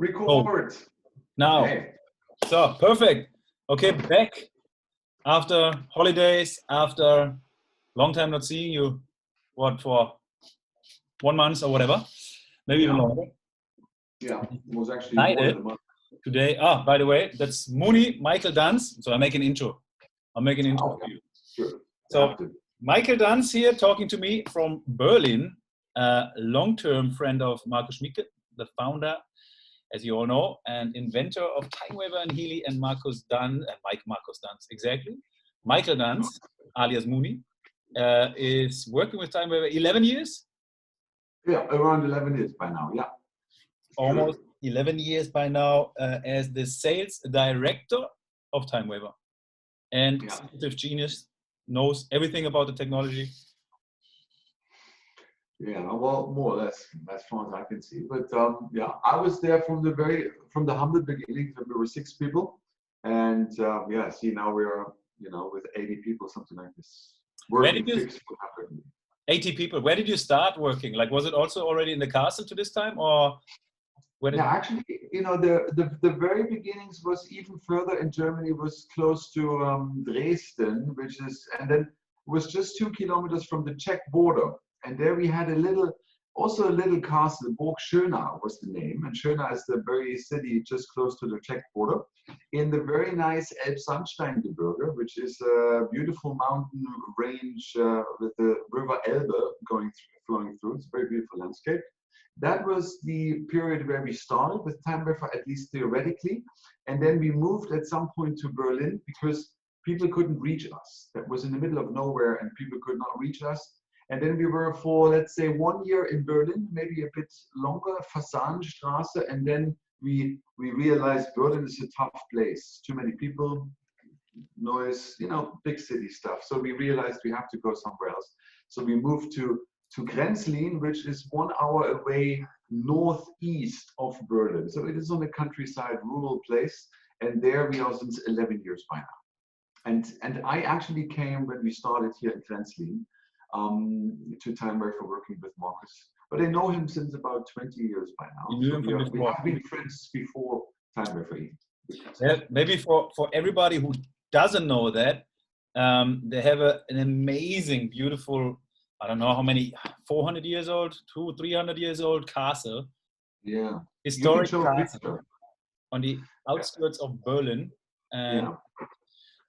Record. Now. Hey. So, perfect. Okay, back after holidays, after long time not seeing you. What, for 1 month or whatever? Maybe even longer. Yeah, it was actually more than a month. Today, by the way, that's Muni, Michael Danz. So I make an intro. I'll make an intro for you. Sure. So Michael Danz here talking to me from Berlin, a long-term friend of Markus Schmiecke, the founder, as you all know, and inventor of Timewaver and Healy and Markus Danz, Markus Danz, exactly. Michael Danz, alias Muni, is working with Timewaver 11 years? Yeah, around 11 years by now, yeah. Almost 11 years by now as the sales director of Timewaver. And sensitive genius, knows everything about the technology. Yeah, well, more or less, as far as I can see. But yeah, I was there from the humble beginnings. We were 6 people, and yeah, see now we are, with 80 people, something like this. Working 80 people. Where did you start working? Like, was it also already in the castle to this time, or? Yeah, actually, the very beginnings was even further in Germany. Was close to Dresden, and then was just 2 kilometers from the Czech border. And there we had a little castle, Burg Schöna was the name. And Schöna is the very city just close to the Czech border, in the very nice Elbsandsteingebirge, which is a beautiful mountain range with the river Elbe flowing through. It's a very beautiful landscape. That was the period where we started with Timewaver, at least theoretically. And then we moved at some point to Berlin because people couldn't reach us. That was in the middle of nowhere and people could not reach us. And then we were for, let's say, 1 year in Berlin, maybe a bit longer, Fasanstraße. And then we realized Berlin is a tough place. Too many people, noise, big city stuff. So we realized we have to go somewhere else. So we moved to Grenzlin, which is 1 hour away northeast of Berlin. So it is on the countryside, rural place. And there we are since 11 years by now. And I actually came when we started here in Grenzlin to Timewaver working with Markus. But I know him since about 20 years by now. You knew him from we have been friends before Timewaver. Yeah, maybe for everybody who doesn't know that, they have an amazing, beautiful, I don't know how many, 400 years old, 300 years old castle. Yeah. Historic castle on the outskirts of Berlin. And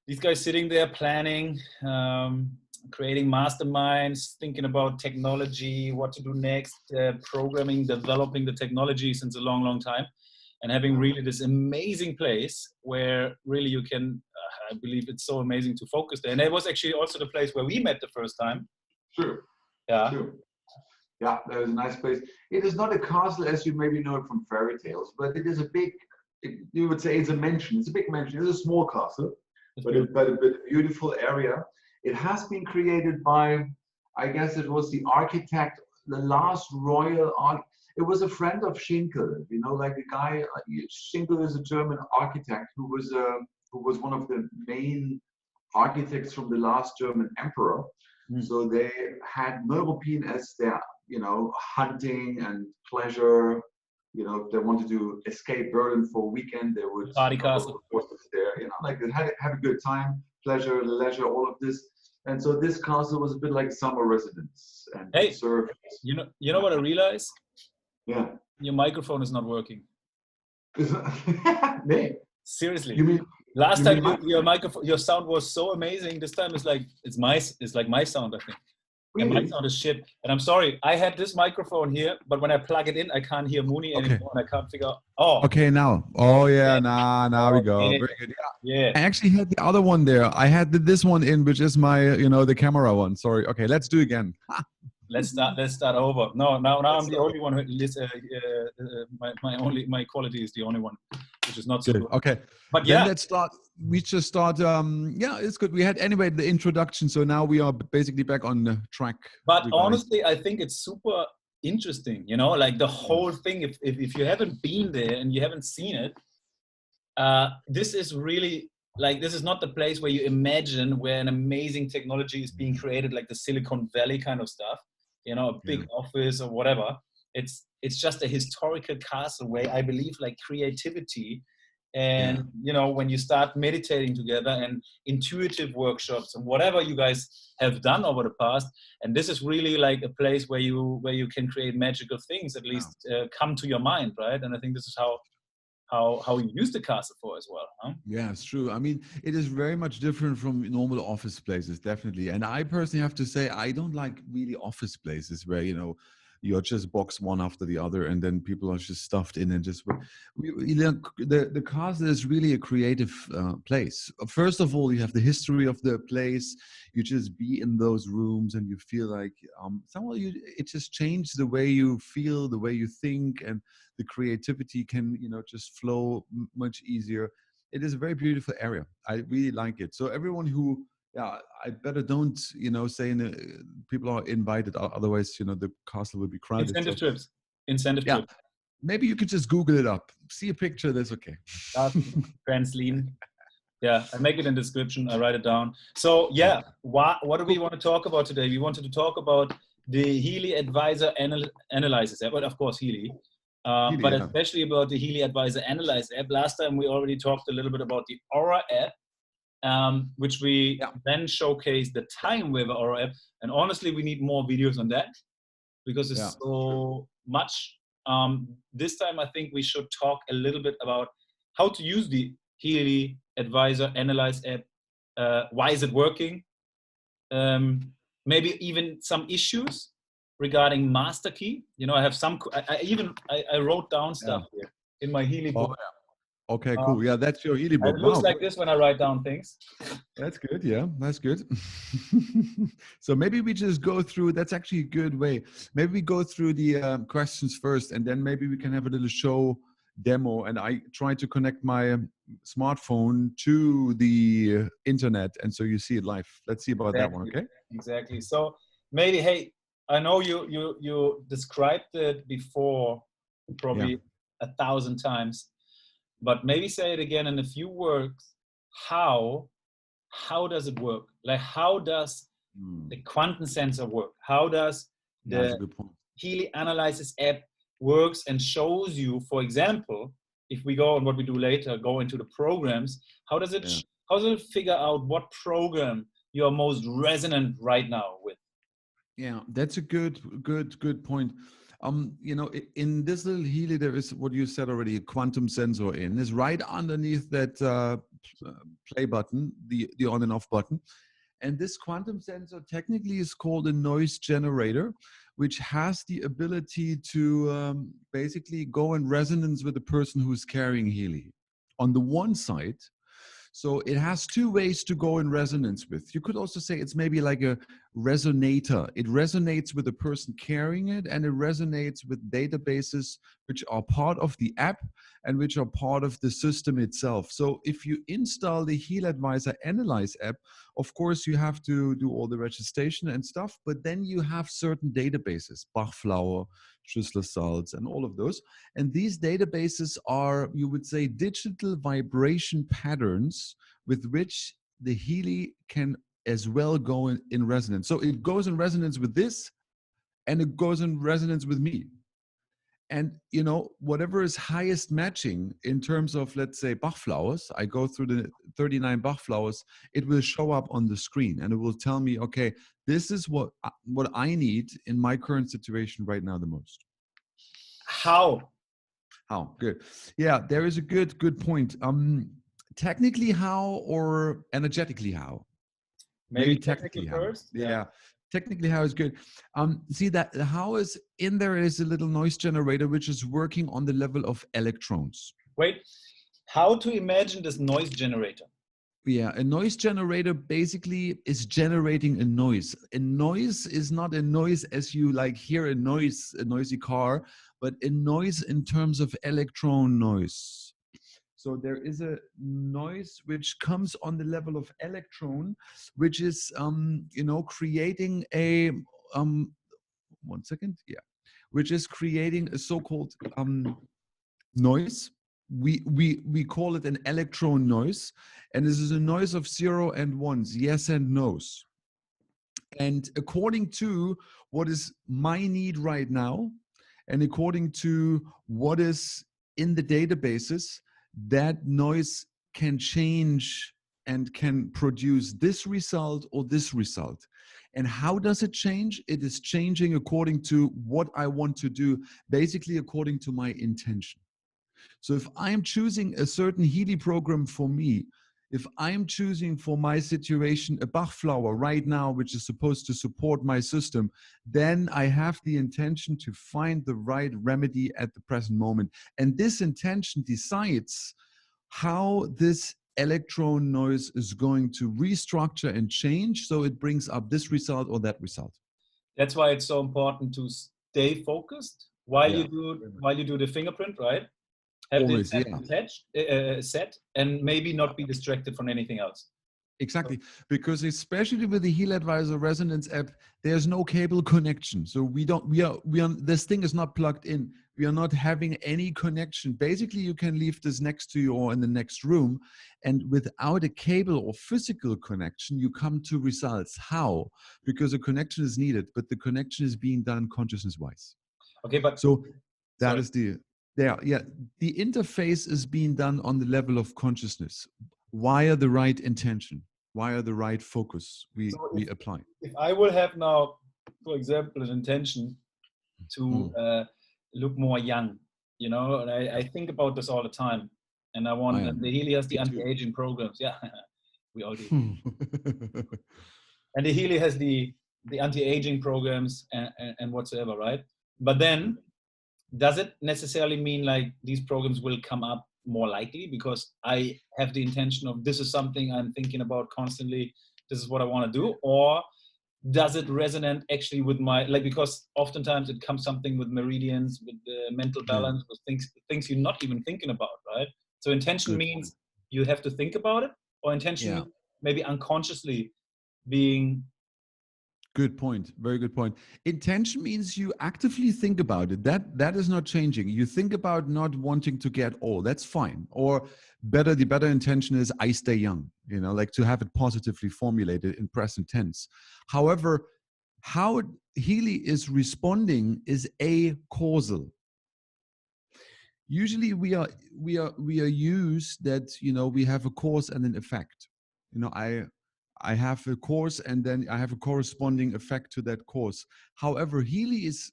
these guys sitting there planning, creating masterminds, thinking about technology, what to do next, programming, developing the technology since a long, long time. And having really this amazing place where really you can, I believe it's so amazing to focus there. And it was actually also the place where we met the first time. Sure. Yeah. Sure. Yeah, that was a nice place. It is not a castle as you maybe know it from fairy tales, but it is a big, you would say it's a mansion. It's a big mansion. It's a small castle, but a beautiful area. It has been created by, I guess it was the architect, the last royal architect. It was a friend of Schinkel, like the guy. Schinkel is a German architect who was one of the main architects from the last German emperor. So they had European as their, hunting and pleasure. If they wanted to escape Berlin for a weekend, they would party castle there. Like they have a good time, pleasure, leisure, all of this. And so this castle was a bit like summer residence. And hey, served. You know what I realized? Yeah. Your microphone is not working. Nee. Seriously. You mean last time your microphone, your sound was so amazing. This time it's like my sound, I think. Really? And my sound is shit. And I'm sorry, I had this microphone here, but when I plug it in, I can't hear Muni anymore, and I can't figure out. Oh. Okay, now. Oh yeah, now we go. Very good. Yeah. I actually had the other one there. I had this one in, which is my, the camera one. Sorry. Okay, let's do again. Let's start over. No, now I'm the only one who my quality is the only one, which is not so good. Okay. But then let's start. We just start. Yeah, it's good. We had anyway the introduction, so now we are basically back on the track. But honestly, I think it's super interesting. Like the whole thing. If you haven't been there and you haven't seen it, this is really like, this is not the place where you imagine where an amazing technology is being created, like the Silicon Valley kind of stuff. A big office or whatever. it's just a historical castle where I believe like creativity and you know, when you start meditating together and intuitive workshops and whatever you guys have done over the past, and this is really like a place where you can create magical things, at least come to your mind, right? And I think this is how you use the castle for as well, huh? Yeah, it's true. I mean, it is very much different from normal office places, definitely. And I personally have to say, I don't like really office places where, you know, you're just boxed one after the other and then people are just stuffed in and just, the castle is really a creative place. First of all, you have the history of the place. You just be in those rooms and you feel like somehow it just changes the way you feel, the way you think, and the creativity can, you know, just flow much easier. It is a very beautiful area. I really like it. So everyone who, I better don't, you know, say people are invited. Otherwise, you know, the castle will be crowded. Incentive trips. Trips. Maybe you could just Google it up. See a picture. That's okay. Translean. Yeah, I make it in the description. I write it down. So yeah, what do we want to talk about today? We wanted to talk about the Healy Advisor Analysis app. Well, of course, Healy. But especially about the Healy Advisor Analyze app. Last time we already talked a little bit about the Aura app, which we then showcased the Timewaver Aura app. And honestly, we need more videos on that because it's so much. This time, I think we should talk a little bit about how to use the Healy Advisor Analyze app. Why is it working? Maybe even some issues regarding master key. You know, I have some, I wrote down stuff here in my Healy book. Okay, cool. Yeah, that's your Healy book. It looks like this when I write down things. That's good. Yeah, that's good. So maybe we just go through, that's actually a good way. Maybe we go through the questions first, and then maybe we can have a little show demo, and I try to connect my smartphone to the internet, and so you see it live. Let's see about that one, okay? Exactly. So maybe, hey, I know you described it before probably 1,000 times, but maybe say it again in a few words. How does it work? Like, how does the quantum sensor work? How does the Healy Analysis app works and shows you, for example, if we go on what we do later, go into the programs, how does it figure out what program you are most resonant right now with? Yeah, that's a good point. You know, in this little Healy, there is what you said already, a quantum sensor is right underneath that play button, the on and off button. And this quantum sensor technically is called a noise generator, which has the ability to basically go in resonance with the person who's carrying Healy. On the one side, so it has two ways to go in resonance with. You could also say it's maybe like a resonator. It resonates with the person carrying it, and it resonates with databases which are part of the app and which are part of the system itself. So if you install the Healy Advisor Analyze app, of course you have to do all the registration and stuff, but then you have certain databases, Bachflower, Schüssler salts, and all of those. And these databases are, you would say, digital vibration patterns with which the Healy can as well go in resonance. So it goes in resonance with this, and it goes in resonance with me. And, you know, whatever is highest matching in terms of, let's say, Bach flowers, I go through the 39 Bach flowers, it will show up on the screen and it will tell me, okay, this is what I need in my current situation right now the most. How? Good. Yeah, there is a good point. Technically how or energetically how? Maybe technically first. Yeah. Technically how is good. See that how is in there is a little noise generator which is working on the level of electrons. Wait, how to imagine this noise generator? Yeah, a noise generator basically is generating a noise. A noise is not a noise as you like hear a noisy car, but a noise in terms of electron noise. So there is a noise which comes on the level of electron, which is, you know, creating a, which is creating a so-called noise. We call it an electron noise, and this is a noise of 0 and 1s, yes and no's. And according to what is my need right now, and according to what is in the databases, that noise can change and can produce this result or this result. And how does it change? It is changing according to what I want to do, basically according to my intention. So if I'm choosing a certain Healy program for me, if I'm choosing for my situation a Bach flower right now, which is supposed to support my system, then I have the intention to find the right remedy at the present moment. And this intention decides how this electron noise is going to restructure and change, so it brings up this result or that result. That's why it's so important to stay focused while you do the fingerprint, right? Have Always, the intention set, and maybe not be distracted from anything else. Exactly, because especially with the Healy Advisor Resonance app, there's no cable connection. So we are this thing is not plugged in. We are not having any connection. Basically, you can leave this next to you or in the next room, and without a cable or physical connection, you come to results. How? Because a connection is needed, but the connection is being done consciousness-wise. Okay, but so that is the interface is being done on the level of consciousness. Wire the right intention, wire the right focus we apply. If I will have now, for example, an intention to look more young, you know, and I think about this all the time, and I want, and the Healy has the anti-aging programs. Yeah, we all do. And the Healy has the anti-aging programs and whatsoever, right? But then, does it necessarily mean like these programs will come up more likely because I have the intention of this is something I'm thinking about constantly, this is what I want to do? Or does it resonate actually with my, like, because oftentimes it comes something with meridians, with the mental balance, with things you're not even thinking about, right? So intention means you have to think about it, or intention means maybe unconsciously being. Good point. Very good point. Intention means you actively think about it. That is not changing. You think about not wanting to get old. That's fine. Or the better intention is I stay young, you know, like to have it positively formulated in present tense. However, how Healy is responding is acausal. Usually we are used that, you know, we have a cause and an effect. You know, I have a cause and then I have a corresponding effect to that cause. However, Healy is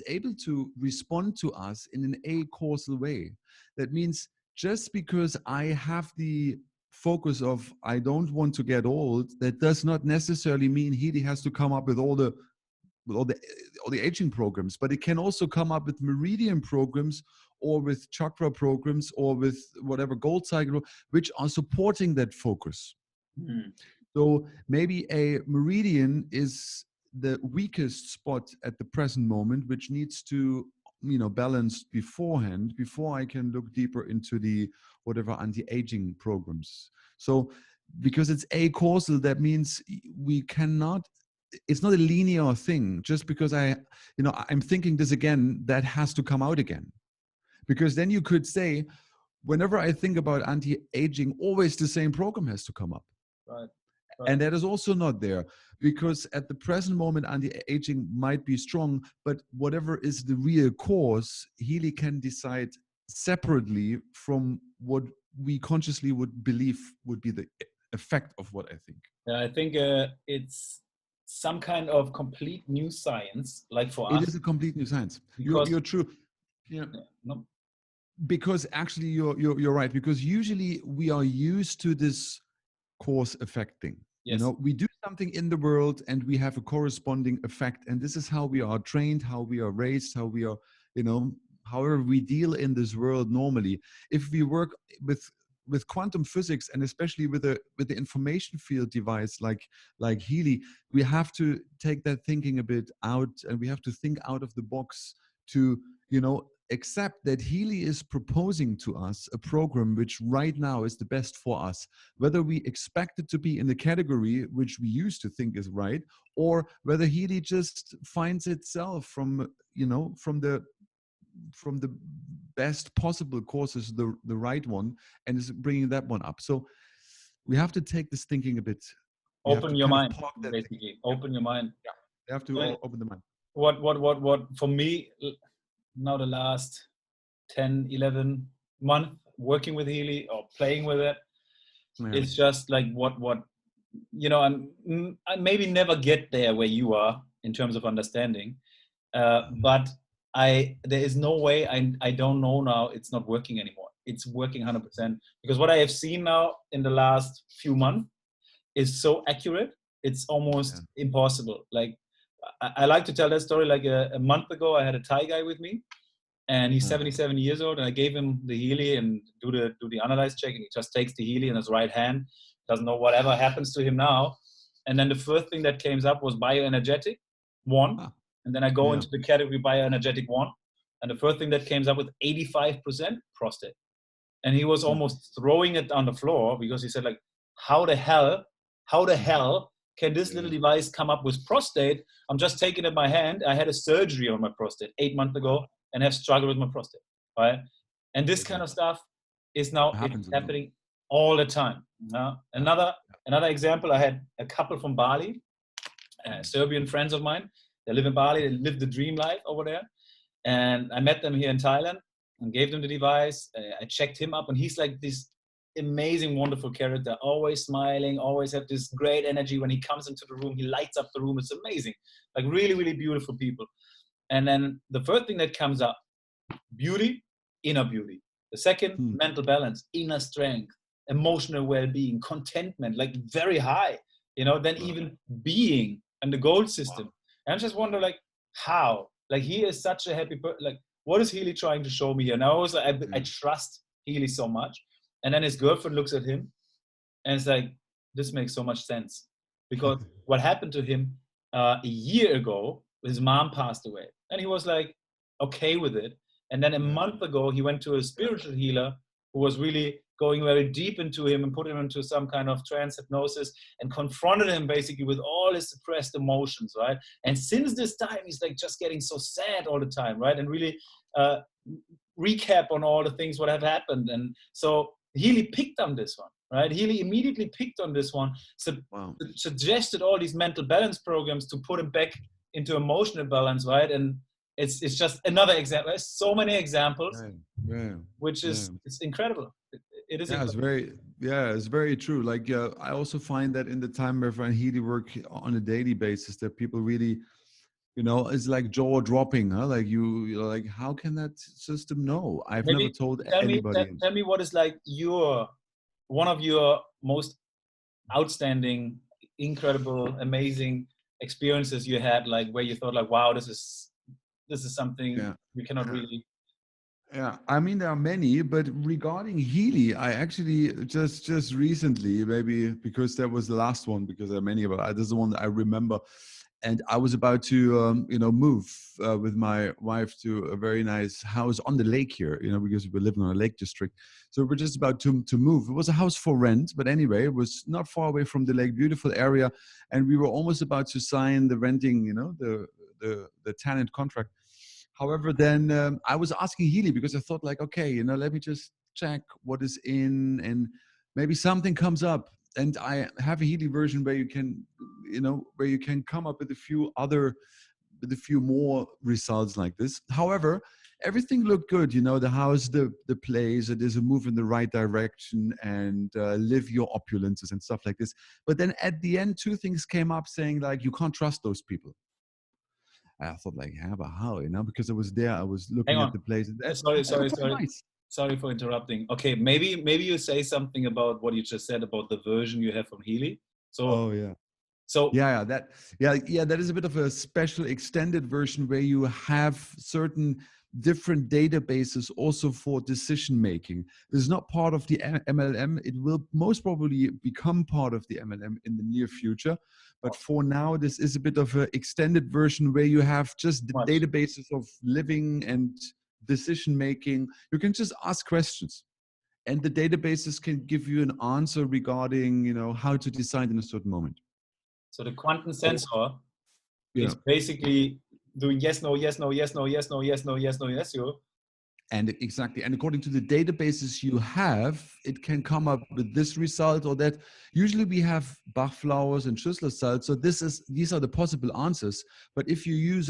able to respond to us in an acausal way. That means just because I have the focus of I don't want to get old, that does not necessarily mean Healy has to come up with all the aging programs, but it can also come up with meridian programs or with chakra programs or with whatever gold cycle, which are supporting that focus. So maybe a meridian is the weakest spot at the present moment, which needs to, you know, balance beforehand before I can look deeper into the whatever anti-aging programs. So because it's acausal, that means we cannot, it's not a linear thing. Just because I'm thinking this again, that has to come out again. Because then you could say, whenever I think about anti-aging, always the same program has to come up. Right. And that is also not there, because at the present moment, anti-aging might be strong, but whatever is the real cause, Healy can decide separately from what we consciously would believe would be the effect of what I think. Yeah, I think it's some kind of complete new science, like for us. It is a complete new science. You're true. Yeah. No. Because actually you're right, because usually we are used to this cause effect thing. Yes. You know, we do something in the world and we have a corresponding effect, and this is how we are trained, how we are raised, how we are, you know, however we deal in this world normally. If we work with quantum physics, and especially with the information field device like Healy, we have to take that thinking a bit out, and we have to think out of the box to, you know, accept that Healy is proposing to us a program which right now is the best for us, whether we expect it to be in the category which we used to think is right, or whether Healy just finds itself from the best possible courses the right one, and is bringing that one up. So we have to take this thinking a bit. Open your mind, basically. Open your mind. Yeah, you have to open the mind. what for me now the last 10, 11 months working with Healy or playing with it, it's just like what you know, I maybe never get there where you are in terms of understanding, but there is no way I don't know now it's not working anymore. It's working 100%, because what I have seen now in the last few months is so accurate, it's almost impossible. Like I like to tell that story. Like a month ago I had a Thai guy with me, and he's 77 years old, and I gave him the Healy and do the analyze check, and he just takes the Healy in his right hand, doesn't know whatever happens to him now. And then the first thing that came up was bioenergetic 1, and then I go into the category bioenergetic 1, and the first thing that came up with 85% prostate. And he was almost throwing it on the floor, because he said, like, how the hell can this little device come up with prostate? I'm just taking it in my hand. I had a surgery on my prostate 8 months ago and have struggled with my prostate, right? And this kind of stuff is now happening all the time. Another example, I had a couple from Bali, Serbian friends of mine. They live in Bali. They live the dream life over there. And I met them here in Thailand and gave them the device. I checked him up, and he's like this amazing, wonderful character, always smiling, always have this great energy. When he comes into the room, he lights up the room. It's amazing. Like really, really beautiful people. And then the first thing that comes up, beauty, inner beauty. The second, mental balance, inner strength, emotional well-being, contentment, like very high, you know, then even being and the gold system. And I just wonder, like, how? Like, he is such a happy person. Like, what is Healy trying to show me here? Now, I trust Healy so much. And then his girlfriend looks at him and it's like, this makes so much sense. Because what happened to him a year ago, his mom passed away. And he was like, okay with it. And then a month ago, he went to a spiritual healer who was really going very deep into him and put him into some kind of trance hypnosis and confronted him basically with all his suppressed emotions, right? And since this time, he's like just getting so sad all the time, right? And really recap on all the things what have happened. And so Healy picked on this one, right? Healy immediately picked on this one, suggested all these mental balance programs to put him back into emotional balance, right? And it's just another example. There's so many examples, which is it's incredible. It is. It's very true. Like I also find that in the Timewaver and Healy work on a daily basis, that people really, you know, it's like jaw dropping, huh? Like you're like, how can that system know? I've never told anybody. Tell me what is like one of your most outstanding, incredible, amazing experiences you had, like where you thought like, wow, this is something we cannot really. Yeah, I mean, there are many, but regarding Healy, I actually just recently, maybe because that was the last one, because there are many, but this is the one that I remember. And I was about to, move with my wife to a very nice house on the lake here, you know, because we're living on a lake district. So we're just about to move. It was a house for rent, but anyway, it was not far away from the lake, beautiful area. And we were almost about to sign the renting, you know, the tenant contract. However, then I was asking Healy because I thought like, okay, you know, let me just check what is in and maybe something comes up. And I have a Healy version where you can, you know, where you can come up with a few more results like this. However, everything looked good. You know, the house, the place, it is a move in the right direction and live your opulences and stuff like this. But then at the end, two things came up saying like, you can't trust those people. I thought like, yeah, but how, you know, because I was there, I was looking at the place. Sorry for interrupting. Okay, maybe you say something about what you just said about the version you have from Healy. So that is a bit of a special extended version where you have certain different databases also for decision making. This is not part of the MLM. It will most probably become part of the MLM in the near future. But for now, this is a bit of an extended version where you have just the databases of living and decision making. You can just ask questions and the databases can give you an answer regarding, you know, how to decide in a certain moment. So the quantum sensor is basically doing yes, no, yes, no, yes, no, yes, no, yes, no, yes, no, yes, no. And exactly. And according to the databases you have, it can come up with this result or that. Usually we have Bach flowers and Schüssler salts. So these are the possible answers. But if you use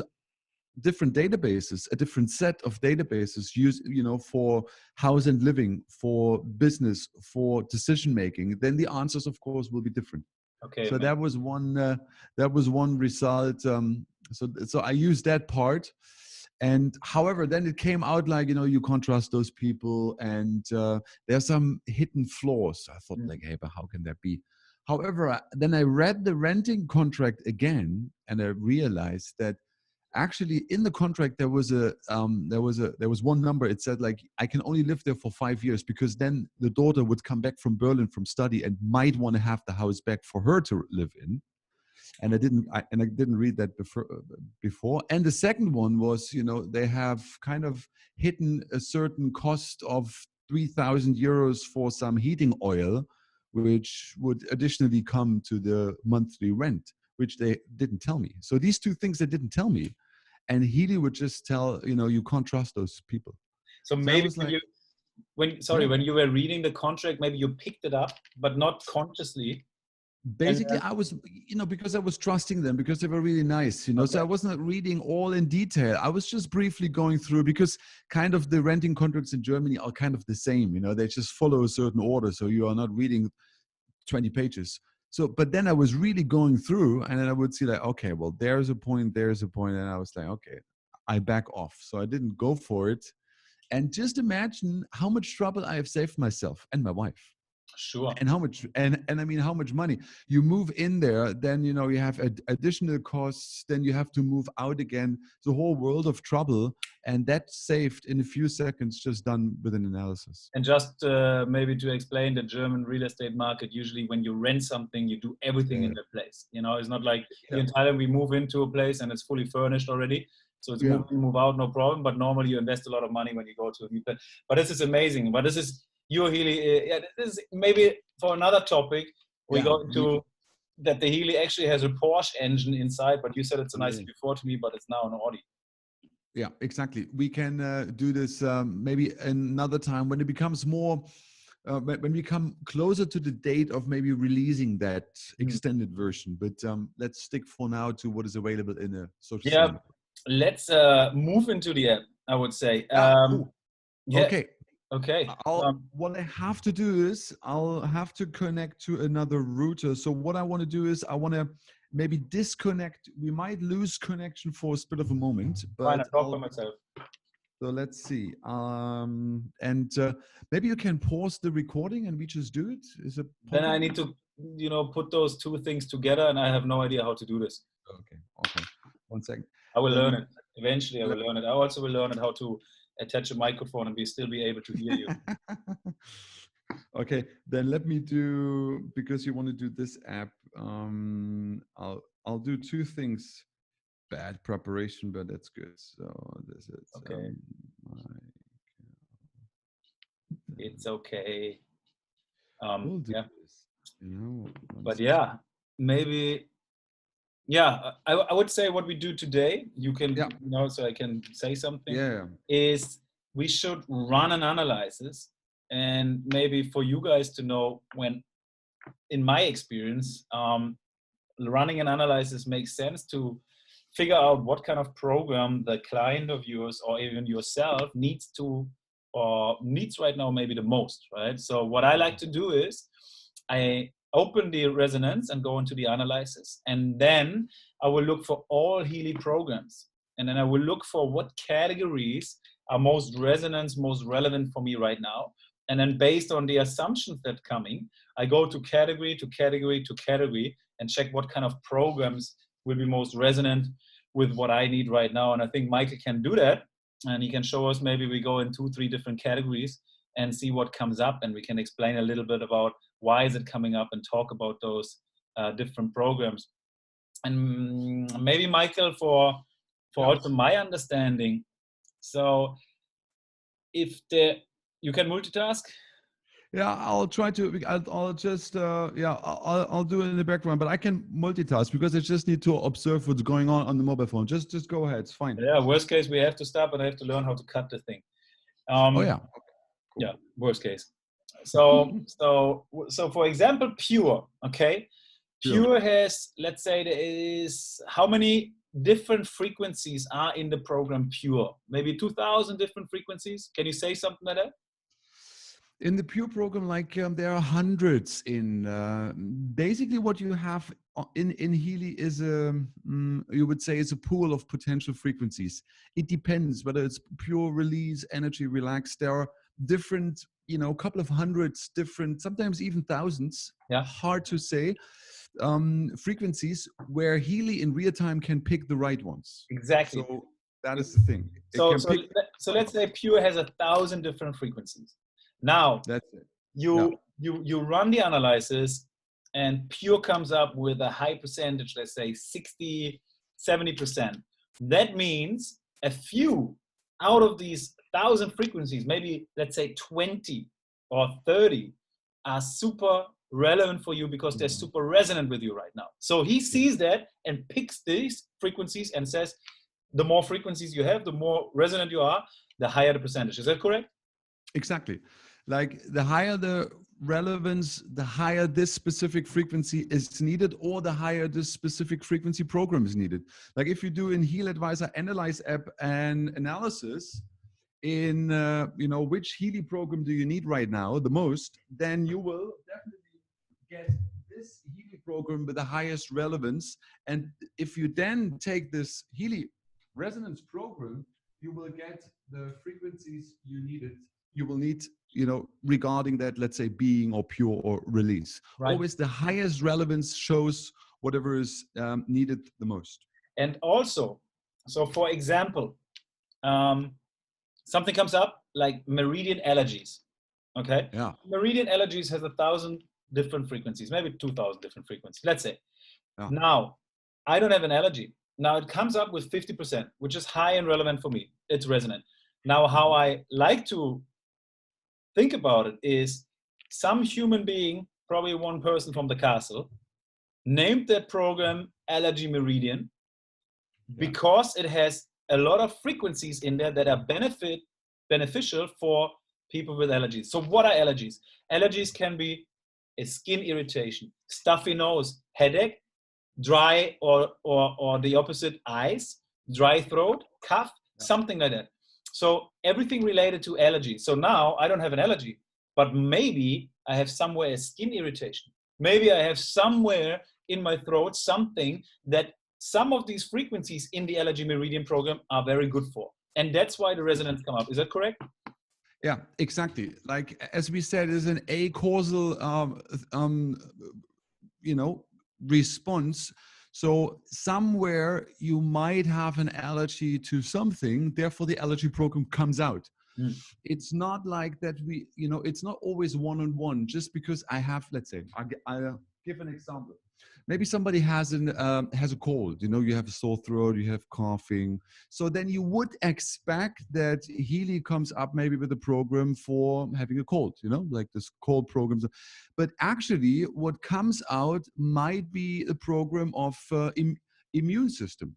different databases, a different set of databases used, for house and living, for business, for decision making, then the answers, of course, will be different. Okay. So that was one result. So I used that part. And however, then it came out like, you can't trust those people, and there are some hidden flaws. I thought like, hey, but how can that be? However, then I read the renting contract again, and I realized that actually in the contract there was one number. It said like, I can only live there for 5 years, because then the daughter would come back from Berlin from study and might want to have the house back for her to live in. And I didn't read that before. And the second one was, they have kind of hidden a certain cost of 3,000 euros for some heating oil, which would additionally come to the monthly rent, which they didn't tell me. So these two things they didn't tell me. And Healy would just tell, you can't trust those people. So maybe when you were reading the contract, maybe you picked it up, but not consciously. Basically, I was, because I was trusting them, because they were really nice, Okay. So I wasn't reading all in detail. I was just briefly going through, because kind of the renting contracts in Germany are kind of the same, they just follow a certain order. So you are not reading 20 pages. So, but then I was really going through, and then I would see like, okay, well, there's a point. And I was like, okay, I back off. So I didn't go for it. And just imagine how much trouble I have saved myself and my wife. Sure. And how much, and I mean, how much money you move in there, then, you have additional costs, then you have to move out again, the whole world of trouble. And that's saved in a few seconds, just done with an analysis. And just maybe to explain the German real estate market, usually when you rent something, you do everything in the place. It's not like the entire we move into a place and it's fully furnished already. So it's move in, move out, no problem. But normally you invest a lot of money when you go to a new place. But this is amazing. But this is, Healy, this is maybe for another topic. We go into that the Healy actually has a Porsche engine inside, but you said it's a nice before to me, but it's now an Audi. Yeah, exactly. We can do this maybe another time when it becomes more, when we come closer to the date of maybe releasing that extended version. But let's stick for now to what is available in a social media. Let's move into the app, I would say. Okay. What I have to do is I'll have to connect to another router. So what I want to do is I want to maybe disconnect. We might lose connection for a split of a moment. But fine, I'll talk by myself. So let's see. Maybe you can pause the recording and we just do it. Is it possible? Then I need to, put those two things together, and I have no idea how to do this. Okay. 1 second. I will learn it. Eventually, I will learn it. I also will learn it how to attach a microphone and still be able to hear you. Okay, then let me do, because you want to do this app, I'll do two things. Bad preparation, but that's good. So this is okay. It's okay. We'll do this. But maybe. I would say what we do today, you can, so I can say something, is we should run an analysis. And maybe for you guys to know, when, in my experience, running an analysis makes sense to figure out what kind of program the client of yours or even yourself needs right now maybe the most, right? So what I like to do is I open the resonance and go into the analysis, and then I will look for all Healy programs, and then I will look for what categories are most resonance, most relevant for me right now. And then based on the assumptions that coming, I go to category to category to category and check what kind of programs will be most resonant with what I need right now. And I think Michael can do that, and he can show us, maybe we go in 2-3 different categories and see what comes up, and we can explain a little bit about why is it coming up and talk about those different programs. And maybe Michael, for also my understanding, so if you can multitask? Yeah, I'll try to. I'll just I'll do it in the background, but I can multitask because I just need to observe what's going on the mobile phone. Just go ahead. It's fine. Yeah. Worst case, we have to stop, and I have to learn how to cut the thing. Cool. Yeah. Worst case. So for example, Pure. Okay. Pure has, let's say, there is how many different frequencies are in the program pure? Maybe 2,000 different frequencies. Can you say something like that? In the pure program, like there are hundreds in. Basically, what you have in Healy is you would say it's a pool of potential frequencies. It depends whether it's pure release, energy, relax. There are different, a couple of hundreds, different, sometimes even thousands. Yeah. Hard to say. Frequencies where Healy in real time can pick the right ones. Exactly. So that is the thing. So let's say pure has 1,000 different frequencies. Now that's it. You run the analysis, and pure comes up with a high percentage, let's say 60, 70%. That means a few out of these 1,000 frequencies, maybe let's say 20 or 30, are super relevant for you because they're super resonant with you right now. So he sees that and picks these frequencies and says, the more frequencies you have, the more resonant you are, the higher the percentage. Is that correct? Exactly. Like the higher the relevance, the higher this specific frequency is needed, or the higher this specific frequency program is needed. Like if you do in Heal Advisor Analyze app and analysis in, which Healy program do you need right now the most, then you will definitely get this Healy program with the highest relevance. And if you then take this Healy resonance program, you will get the frequencies you will need, regarding that, let's say, being or pure or release. Right. Always the highest relevance shows whatever is needed the most. And also, so for example, something comes up like meridian allergies. Okay. Yeah. Meridian allergies has 1,000 different frequencies, maybe 2,000 different frequencies, let's say. Yeah. Now, I don't have an allergy. Now it comes up with 50%, which is high and relevant for me. It's resonant. Now, how I like to think about it is some human being, probably one person from the castle, named that program Allergy Meridian because it has a lot of frequencies in there that are beneficial for people with allergies. So what are allergies? Allergies can be a skin irritation, stuffy nose, headache, dry or the opposite, eyes, dry throat, cough, something like that. So everything related to allergy. So now I don't have an allergy, but maybe I have somewhere a skin irritation. Maybe I have somewhere in my throat something that some of these frequencies in the Allergy Meridian program are very good for. And that's why the resonance come up. Is that correct? Yeah, exactly. Like, as we said, is an acausal, response. So somewhere you might have an allergy to something, therefore the allergy program comes out. It's not like that it's not always one-on-one, just because I have, let's say, I'll give an example. Maybe somebody has a cold, you have a sore throat, you have coughing. So then you would expect that Healy comes up maybe with a program for having a cold, like this cold programs. But actually what comes out might be a program of immune system.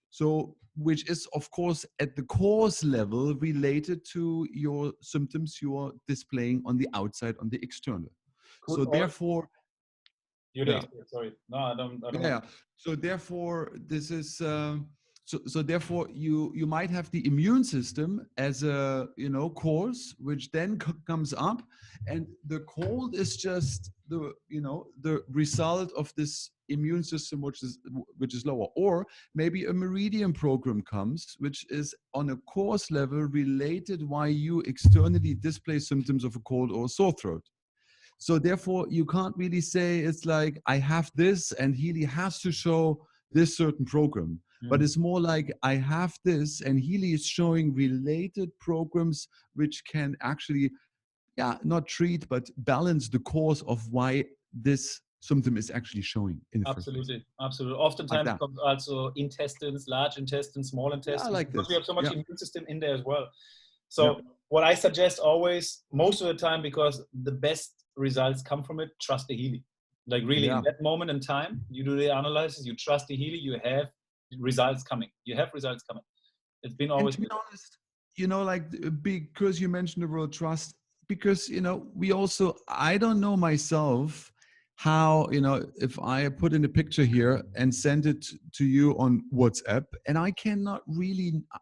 So, which is, of course, at the cause level related to your symptoms you are displaying on the outside, on the external. So therefore, sorry. No, I don't. Yeah. So therefore, this is so therefore you might have the immune system as a cause, which then comes up, and the cold is just the result of this immune system which is lower. Or maybe a meridian program comes, which is on a cause level related why you externally display symptoms of a cold or a sore throat. So therefore, you can't really say it's like I have this and Healy has to show this certain program. But it's more like I have this and Healy is showing related programs which can actually, not treat, but balance the cause of why this symptom is actually showing. Absolutely. Oftentimes like comes also intestines, large intestines, small intestines. Like because this. We have so much immune system in there as well. So what I suggest always, most of the time, because the best results come from it, trust the Healy. Like really, in that moment in time, you do the analysis, you trust the Healy, you have results coming. It's been always. And to be honest, because you mentioned the word trust, because we also, I don't know myself how, you know, if I put in a picture here and send it to you on WhatsApp, and I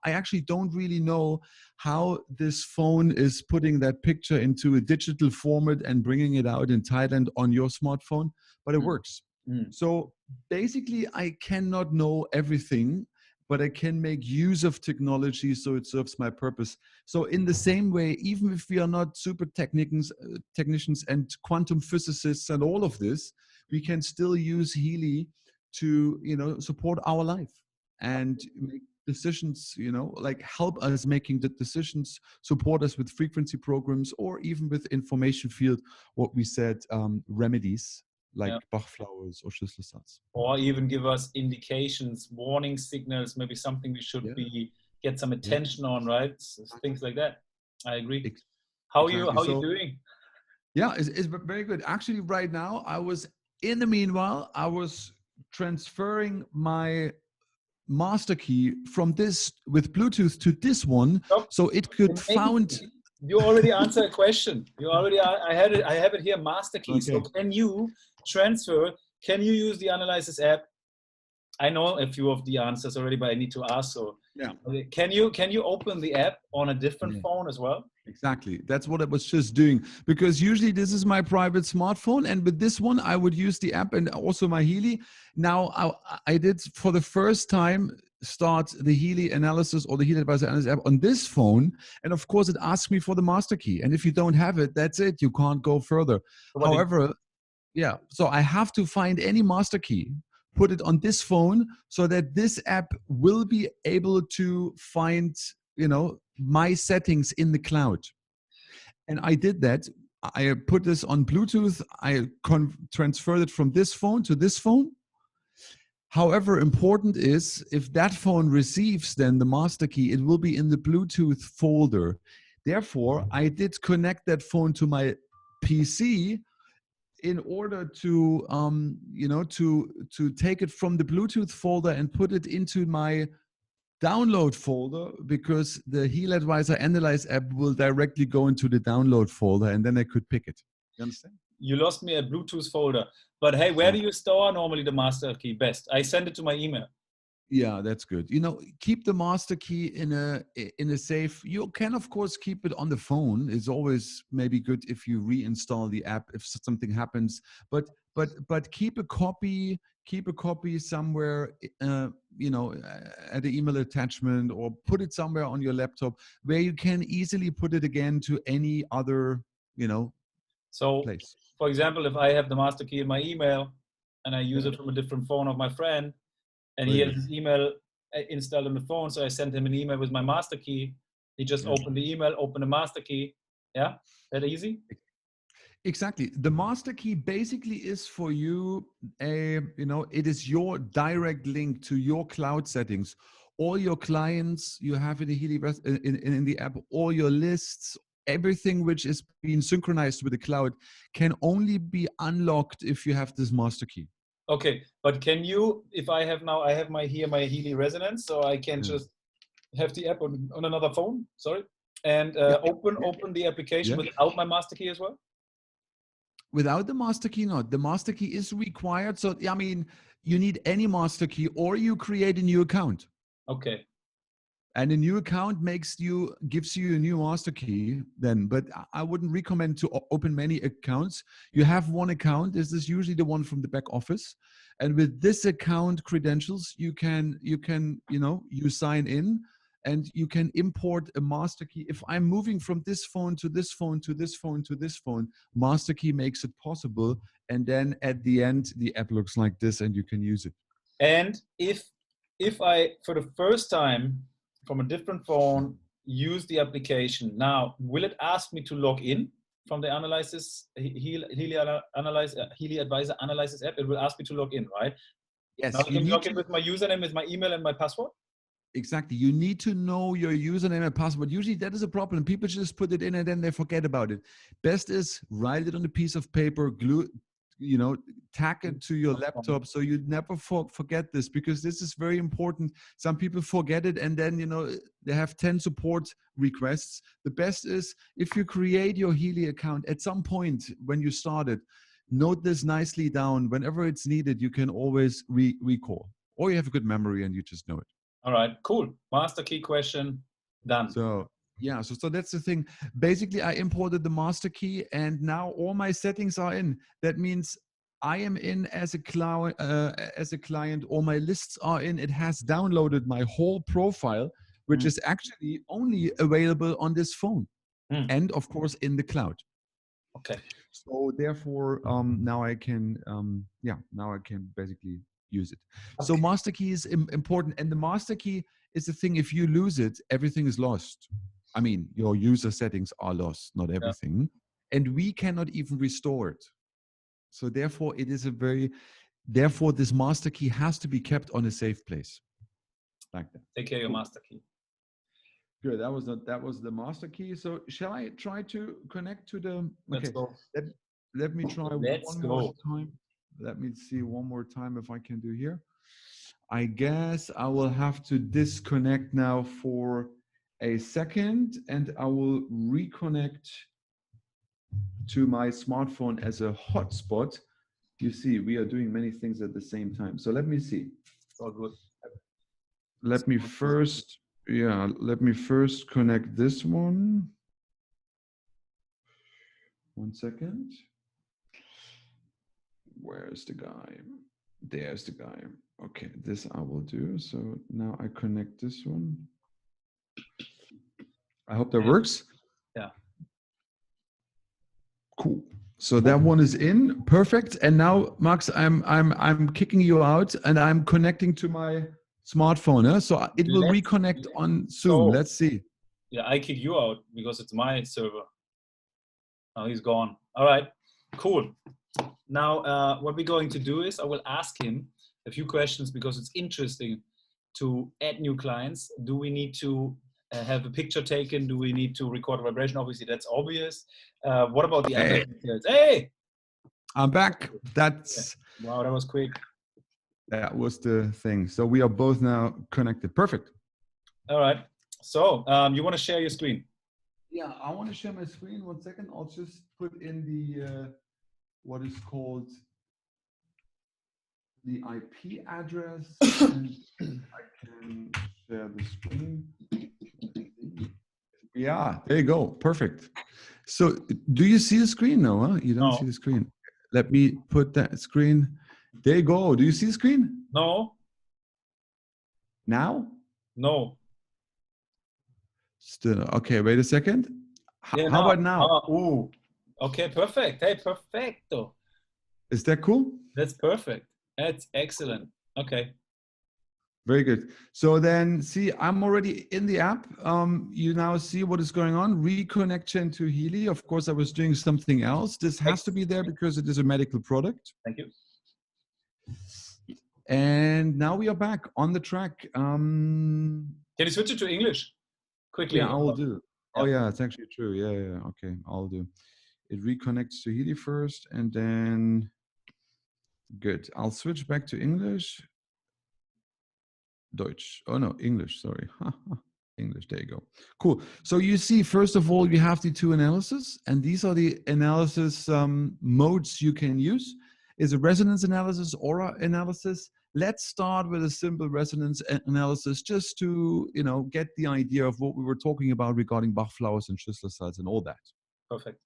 actually don't really know how this phone is putting that picture into a digital format and bringing it out in Thailand on your smartphone, but it works. So basically, I cannot know everything, but I can make use of technology so it serves my purpose. So in the same way, even if we are not super technicians and quantum physicists and all of this, we can still use Healy to, you know, support our life and make decisions, you know, like help us making the decisions, support us with frequency programs, or even with information field, what we said, remedies like Bach flowers or Schlüsselsatz. Or even give us indications, warning signals, maybe something we should get some attention on, right? Things like that. I agree. How are you doing? Yeah, it's very good. Actually, right now, in the meanwhile, I was transferring my master key from this with Bluetooth to this one, so it could found. You already answered a question. I have it here, master key. Okay. So can you transfer? Can you use the Analysis app? I know a few of the answers already, but I need to ask. So yeah, can you open the app on a different phone as well? Exactly. That's what I was just doing, because usually this is my private smartphone, and with this one I would use the app and also my Healy. Now I did for the first time start the Healy analysis or the Healy Advisor Analysis app on this phone, and of course it asks me for the master key, and if you don't have it, that's it. You can't go further. However, yeah, so I have to find any master key, put it on this phone, so that this app will be able to find, you know, my settings in the cloud. And I did that. I put this on Bluetooth. I transferred it from this phone to this phone. However, important is if that phone receives then the master key, it will be in the Bluetooth folder. Therefore, I did connect that phone to my PC in order to, you know, to take it from the Bluetooth folder and put it into my download folder, because the Healy Advisor Analyze app will directly go into the download folder, and then I could pick it. You understand? You lost me at Bluetooth folder. But hey, where do you store normally the master key best? I send it to my email. Yeah, that's good. You know, keep the master key in a safe. You can of course keep it on the phone. It's always maybe good if you reinstall the app if something happens. But keep a copy. Keep a copy somewhere, you know, at the email attachment, or put it somewhere on your laptop where you can easily put it again to any other, you know, place. For example, if I have the master key in my email and I use it from a different phone of my friend, and he has his email installed on the phone, so I sent him an email with my master key. He just opened the email, opened the master key. Yeah, that easy? Exactly. The master key basically is for you, you know, it is your direct link to your cloud settings. All your clients you have in the Healy in the app, all your lists, everything which is being synchronized with the cloud can only be unlocked if you have this master key. Okay, but can you, if I have now, I have my Healy Resonance, so I can just have the app on another phone, and open the application without my master key as well? Without the master key, not. The master key is required. So, I mean, you need any master key, or you create a new account. Okay. And a new account gives you a new master key then. But I wouldn't recommend to open many accounts. You have one account. This is usually the one from the back office. And with this account credentials, you can, you know, you sign in, and you can import a master key. If I'm moving from this phone to this phone to this phone to this phone, master key makes it possible. And then at the end, the app looks like this, and you can use it. And if I, for the first time from a different phone, use the application, now, will it ask me to log in from the Healy Advisor Analysis app? It will ask me to log in, right? Yes. Now I can log in with my username, with my email, and my password? Exactly. You need to know your username and password. Usually that is a problem. People just put it in and then they forget about it. Best is write it on a piece of paper, glue, you know, tack it to your laptop, so you never forget this, because this is very important. Some people forget it, and then, you know, they have 10 support requests. The best is if you create your Healy account at some point when you started, note this nicely down. Whenever it's needed, you can always recall, or you have a good memory and you just know it. All right, cool. Master key question done. So yeah, so that's the thing. Basically, I imported the master key, and now all my settings are in. That means I am in as a client. All my lists are in. It has downloaded my whole profile, which is actually only available on this phone, and of course in the cloud. Okay. So therefore, now I can, now I can basically use it. Okay. So master key is important, and the master key is the thing. If you lose it, everything is lost. I mean, your user settings are lost, not everything, and we cannot even restore it. So therefore, it is therefore this master key has to be kept on a safe place, like that. Take care of your master key. Good. That was the master key. So shall I try to connect to the? Let's go. Let me try one more time. Let me see one more time if I can do here. I guess I will have to disconnect now for a second, and I will reconnect to my smartphone as a hotspot. You see, we are doing many things at the same time. So let me see. All good. Let me first connect this one. 1 second. Where's the guy? There's the guy. Okay, this I will do. So now I connect this one. I hope that works. Yeah. Cool. So that one is in. Perfect. And now, Max, I'm kicking you out, and I'm connecting to my smartphone. Huh? So it will reconnect on soon. Let's see. Yeah, I kick you out because it's my server. Oh, he's gone. All right, cool. Now, what we're going to do is I will ask him a few questions because it's interesting to add new clients. Do we need to have a picture taken? Do we need to record a vibration? Obviously, that's obvious. What about the other details? Hey! I'm back. That's... Yeah. Wow, that was quick. That was the thing. So we are both now connected. Perfect. All right. So you want to share your screen? Yeah, I want to share my screen. 1 second. I'll just put in the what is called the IP address, and I can share the screen. Yeah, there you go. Perfect. So do you see the screen now? Huh? You don't see the screen. Let me put that screen. There you go. Do you see the screen? No. Now? No. Still. Okay, wait a second. Yeah, how about now? Ooh. Okay, perfect. Hey, perfecto. Is that cool? That's perfect. That's excellent. Okay. Very good. So then, see, I'm already in the app. You now see what is going on. Reconnection to Healy. Of course, I was doing something else. This has to be there because it is a medical product. Thank you. And now we are back on the track. Can you switch it to English quickly? Yeah, I will do. Oh, yeah, it's actually true. Yeah. Okay, I'll do. It reconnects to Healy first, and then good. I'll switch back to English. Deutsch. Oh no, English. Sorry. English. There you go. Cool. So you see, first of all, you have the two analysis, and these are the analysis modes you can use. Is a resonance analysis, aura analysis. Let's start with a simple resonance analysis, just to get the idea of what we were talking about regarding Bach flowers and Schüssler cells and all that. Perfect.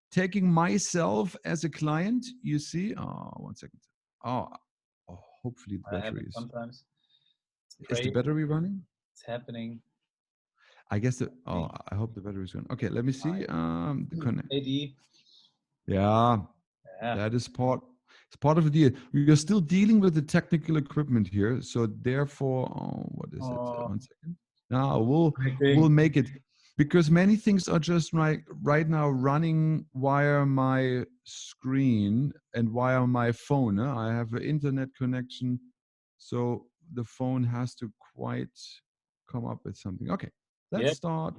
Taking myself as a client, you see. Oh, 1 second. Oh, hopefully the battery is. Sometimes. Is the battery running? It's happening. I guess I hope the battery is going. Okay, let me see. The connect. AD. Yeah, that is part. It's part of the deal. We are still dealing with the technical equipment here, so therefore, what is it? 1 second. Now we'll make it, because many things are just right now running via my screen and via my phone. I have an internet connection, so the phone has to quite come up with something. Okay, let's start.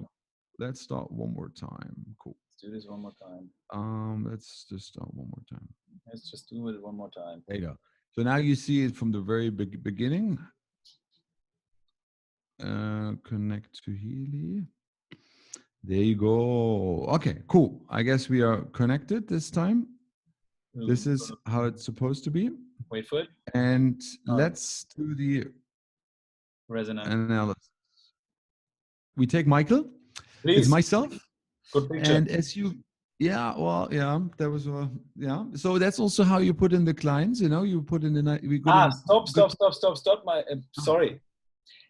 Let's start one more time. Cool. Let's do this one more time. Let's just start one more time. Let's just do it one more time. There you go. So now you see it from the very beginning. Connect to Healy. There you go. Okay, cool. I guess we are connected this time. This is how it's supposed to be. Wait for it. And let's do the Resonance analysis. We take Michael. Please. It's myself. Good picture. And as you, yeah, well, yeah, there was a, yeah. So that's also how you put in the clients, you know, you put in the night. Stop. Sorry.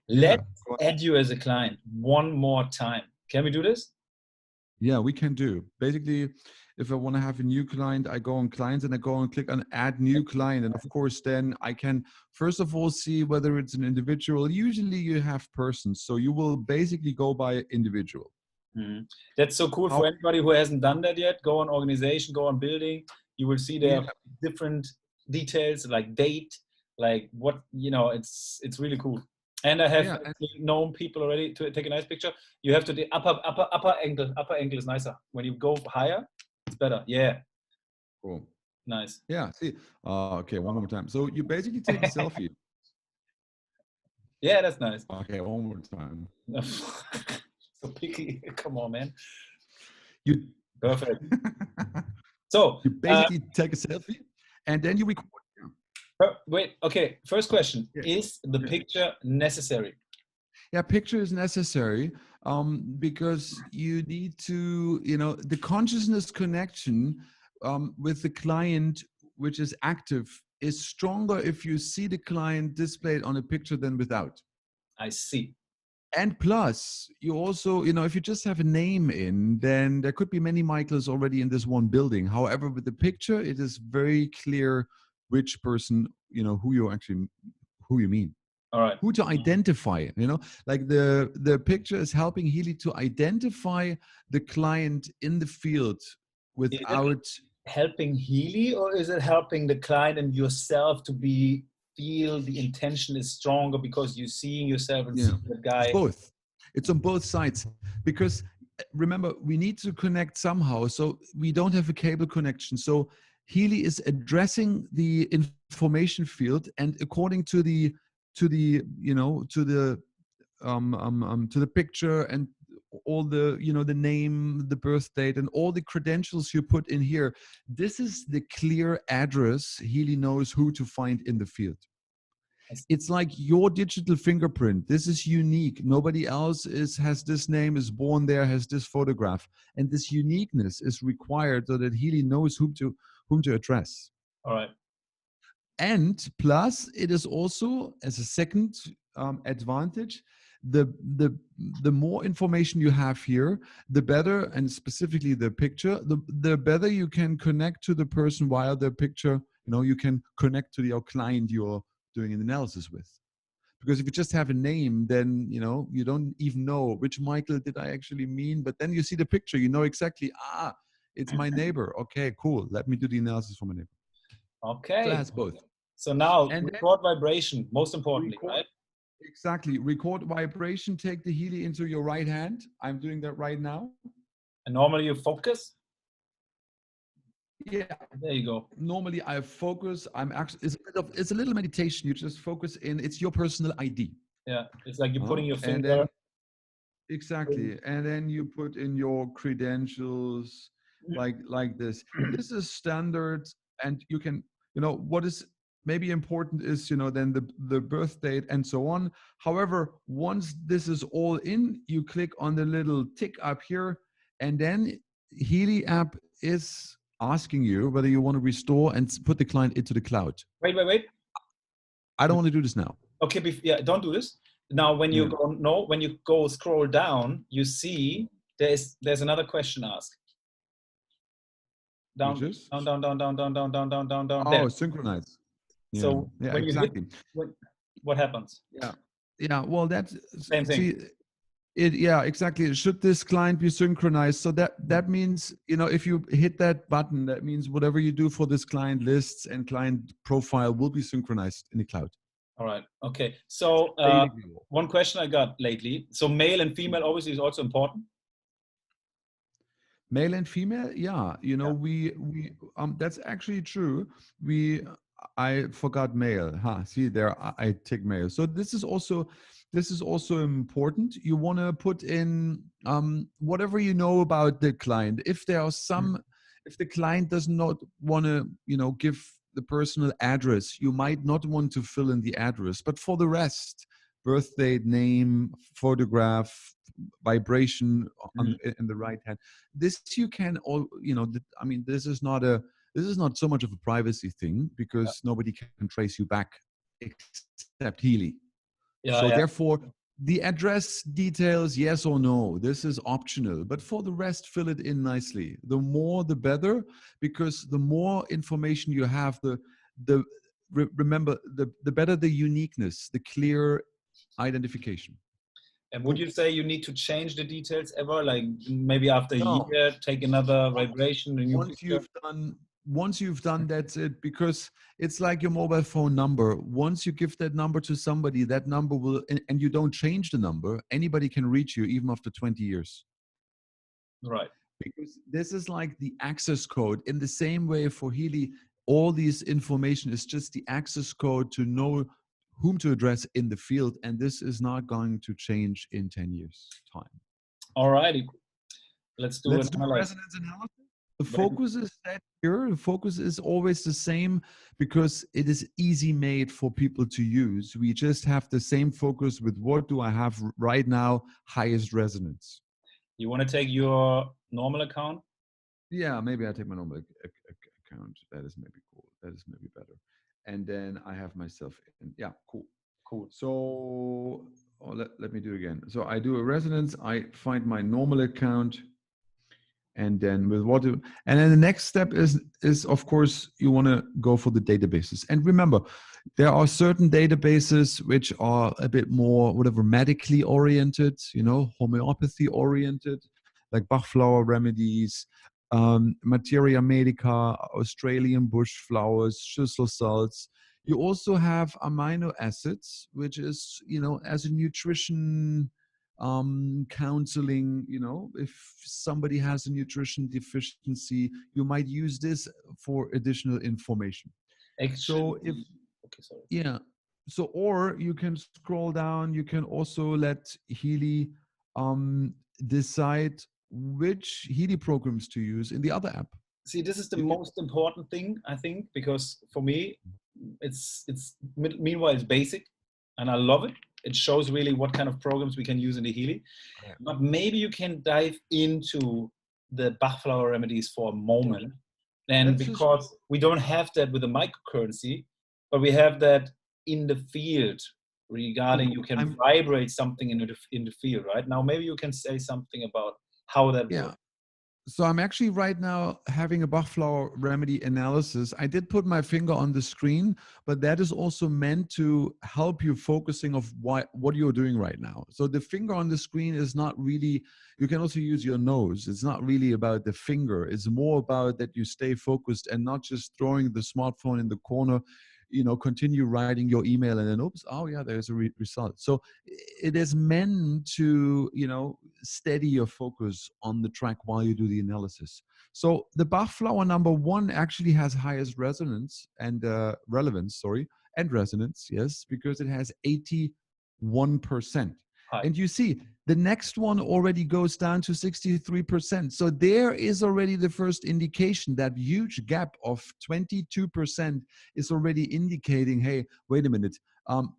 Let's add you as a client one more time. Can we do this? Yeah, we can do. Basically, if I want to have a new client, I go on clients and I go and click on add new client. And of course, then I can first of all see whether it's an individual. Usually you have persons. So you will basically go by individual. Mm-hmm. That's so cool for anybody who hasn't done that yet. Go on organization, go on building. You will see there different details like date, like what, you know, it's really cool. And I have known people already to take a nice picture. You have to the upper angle. Upper angle is nicer. When you go higher, it's better. Yeah. Cool. Nice. Yeah. See. Okay. One more time. So you basically take a selfie. Yeah, that's nice. Okay. One more time. So picky. Come on, man. You perfect. So you basically take a selfie, and then you record. Wait, okay. First question. Is the picture necessary? Yeah, picture is necessary because you need to, you know, the consciousness connection with the client, which is active, is stronger if you see the client displayed on a picture than without. I see. And plus, you also, you know, if you just have a name in, then there could be many Michaels already in this one building. However, with the picture, it is very clear which person, you know, who you mean. All right. Who to identify, you know, like the picture is helping Healy to identify the client in the field without. Helping Healy, or is it helping the client and yourself to feel the intention is stronger because you're seeing yourself and seeing the guy? It's both. It's on both sides because remember, we need to connect somehow. So we don't have a cable connection. So Healy is addressing the information field, and according to the picture and all the, you know, the name, the birth date, and all the credentials you put in here, this is the clear address Healy knows who to find in the field. It's like your digital fingerprint. This is unique. Nobody else has this name, is born there, has this photograph, and this uniqueness is required so that Healy knows whom to address. All right. And plus, it is also, as a second advantage, the more information you have here, the better, and specifically the picture, the better you can connect to the person via the picture. You know, you can connect to your client you're doing an analysis with. Because if you just have a name, then, you know, you don't even know which Michael did I actually mean. But then you see the picture, you know exactly, it's my neighbor. Okay, cool. Let me do the analysis for my neighbor. Okay. So it has both. So now, record vibration, most importantly, right? Exactly. Record vibration, take the Healy into your right hand. I'm doing that right now. And normally you focus? Yeah. There you go. Normally I focus. It's a little meditation. You just focus in. It's your personal ID. Yeah. It's like you're putting your finger. Exactly. And then you put in your credentials like this. This is standard, and you can, you know, what is maybe important is, you know, then the birth date and so on. However, once this is all in, you click on the little tick up here, and then Healy app is asking you whether you want to restore and put the client into the cloud. Wait. I don't want to do this now. Okay, don't do this. Now, when you go scroll down, you see there's another question asked. Down. Oh, synchronize. Yeah. So yeah, when exactly. you hit, what happens? Yeah. Well, that's same thing. Yeah, exactly. Should this client be synchronized? So that means, you know, if you hit that button, that means whatever you do for this client lists and client profile will be synchronized in the cloud. All right. Okay. So one question I got lately. So male and female obviously is also important. Male and female, yeah. You know, we that's actually true. I forgot male. See there, I take male. So this is also important. You want to put in whatever you know about the client. If there are some if the client does not want to, give the personal address, you might not want to fill in the address. But for the rest, birthday, name, photograph, vibration in the right hand, this you can all, I mean, this is not so much of a privacy thing, because nobody can trace you back except Healy. So therefore, the address details, yes or no, this is optional. But for the rest, fill it in nicely. The more, the better, because the more information you have, remember, the better the uniqueness, the clear identification. And would you say you need to change the details ever? Like maybe after a year, take another vibration? Once you've done, that's it, because it's like your mobile phone number. Once you give that number to somebody, that number will, and you don't change the number, anybody can reach you even after 20 years. Right. Because this is like the access code. In the same way for Healy, all these information is just the access code to know whom to address in the field. And this is not going to change in 10 years' time. All righty. Let's do resonance analysis. The focus is set here. The focus is always the same, because it is easy made for people to use. We just have the same focus with what do I have right now, highest resonance. You want to take your normal account? Yeah, maybe I take my normal account. That is maybe cool. That is maybe better. And then I have myself in. Yeah, cool. So let me do it again. So I do a resonance. I find my normal account. And then and then the next step is of course, you want to go for the databases. And remember, there are certain databases which are a bit more, medically oriented, homeopathy oriented, like Bach flower remedies, Materia Medica, Australian bush flowers, Schüssel salts. You also have amino acids, which is, as a nutrition counseling, if somebody has a nutrition deficiency, you might use this for additional information. Or you can scroll down, you can also let Healy decide which Healy programs to use in the other app. See, this is the most important thing, I think, because for me, it's meanwhile it's basic, and I love it. It shows really what kind of programs we can use in the Healy. Yeah. But maybe you can dive into the Bach flower remedies for a moment. And because we don't have that with the microcurrency, but we have that in the field regarding you can vibrate something in the field, right? Now, maybe you can say something about how that works. So I'm actually right now having a Bach flower remedy analysis. I did put my finger on the screen, but that is also meant to help you focusing of what you're doing right now. So the finger on the screen is not really, you can also use your nose. It's not really about the finger. It's more about that you stay focused and not just throwing the smartphone in the corner, continue writing your email and then, oops, oh yeah, there's a result. So it is meant to, steady your focus on the track while you do the analysis. So the Bach flower number 1 actually has highest resonance and relevance, and resonance, yes, because it has 81%. And you see, the next one already goes down to 63%. So there is already the first indication. That huge gap of 22% is already indicating, hey, wait a minute.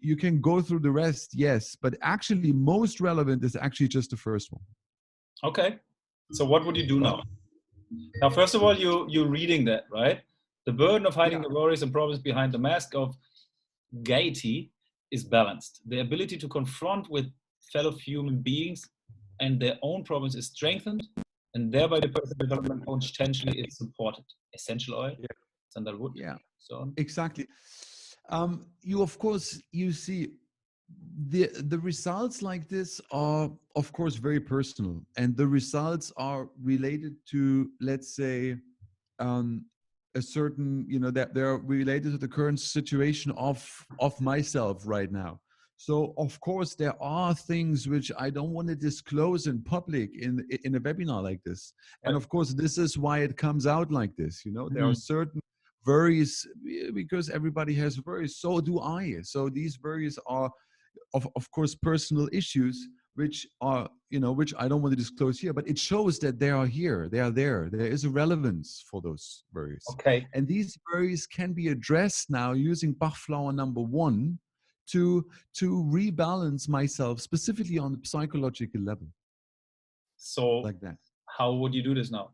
You can go through the rest, yes, but actually most relevant is actually just the first one. Okay. So what would you do now? Now, first of all, you're reading that, right? The burden of hiding the worries and problems behind the mask of gaiety is balanced. The ability to confront with fellow human beings and their own problems is strengthened, and thereby the personal development potentially is supported. Essential oil, sandalwood, so on. Exactly. You see, the results like this are, of course, very personal, and the results are related to, let's say, a certain, that they're related to the current situation of myself right now. So, of course, there are things which I don't want to disclose in public in a webinar like this. And of course, this is why it comes out like this. There are certain worries, because everybody has worries. So do I. So these worries are, of course, personal issues. which are, which I don't want to disclose here, but it shows that they are here, they are there. There is a relevance for those worries. Okay. And these worries can be addressed now using Bach flower number 1 to rebalance myself specifically on the psychological level. So like that. How would you do this now?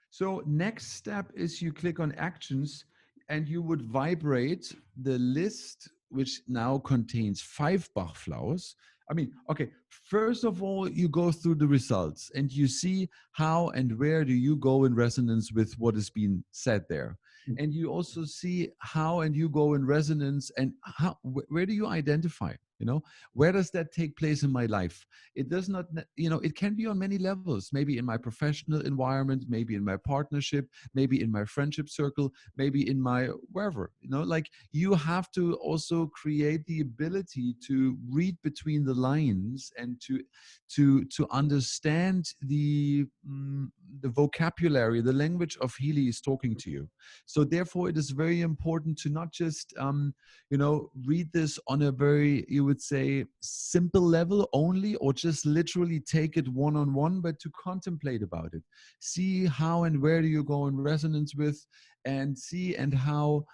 So next step is you click on actions and you would vibrate the list, which now contains 5 Bach flowers. I mean, okay, first of all, you go through the results and you see how and where do you go in resonance with what is being said there. And you also see how and you go in resonance and how, where do you identify? Where does that take place in my life? It does not, it can be on many levels, maybe in my professional environment, maybe in my partnership, maybe in my friendship circle, maybe in my wherever, like you have to also create the ability to read between the lines and to understand the vocabulary, the language of Healy is talking to you. So therefore it is very important to not just, read this on a very, you would say, simple level only, or just literally take it one-on-one, but to contemplate about it. See how and where do you go in resonance with, and see and how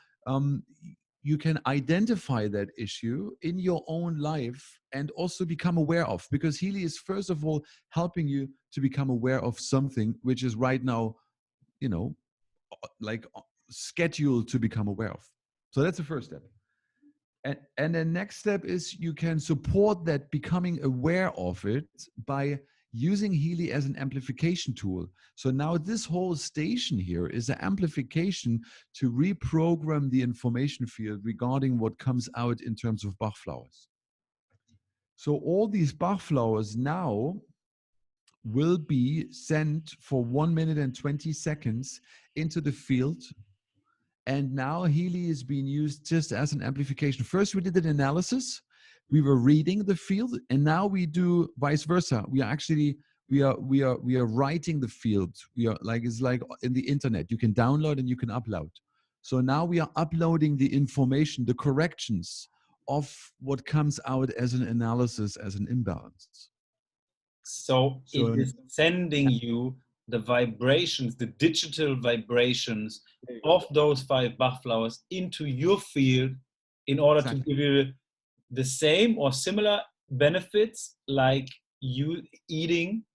you can identify that issue in your own life and also become aware of, because Healy is first of all helping you to become aware of something which is right now, like scheduled to become aware of. So that's the first step. And the next step is you can support that becoming aware of it by using Healy as an amplification tool. So now this whole station here is an amplification to reprogram the information field regarding what comes out in terms of Bach flowers. So all these Bach flowers now will be sent for 1 minute and 20 seconds into the field. And now Healy is being used just as an amplification. First, we did an analysis. We were reading the field, and now we do vice versa. We are actually we are writing the field. We are like, it's like in the internet. You can download and you can upload. So now we are uploading the information, the corrections of what comes out as an analysis, as an imbalance. So it is sending you the vibrations, the digital vibrations of those 5 Bach flowers into your field in order to give you the same or similar benefits like you eating,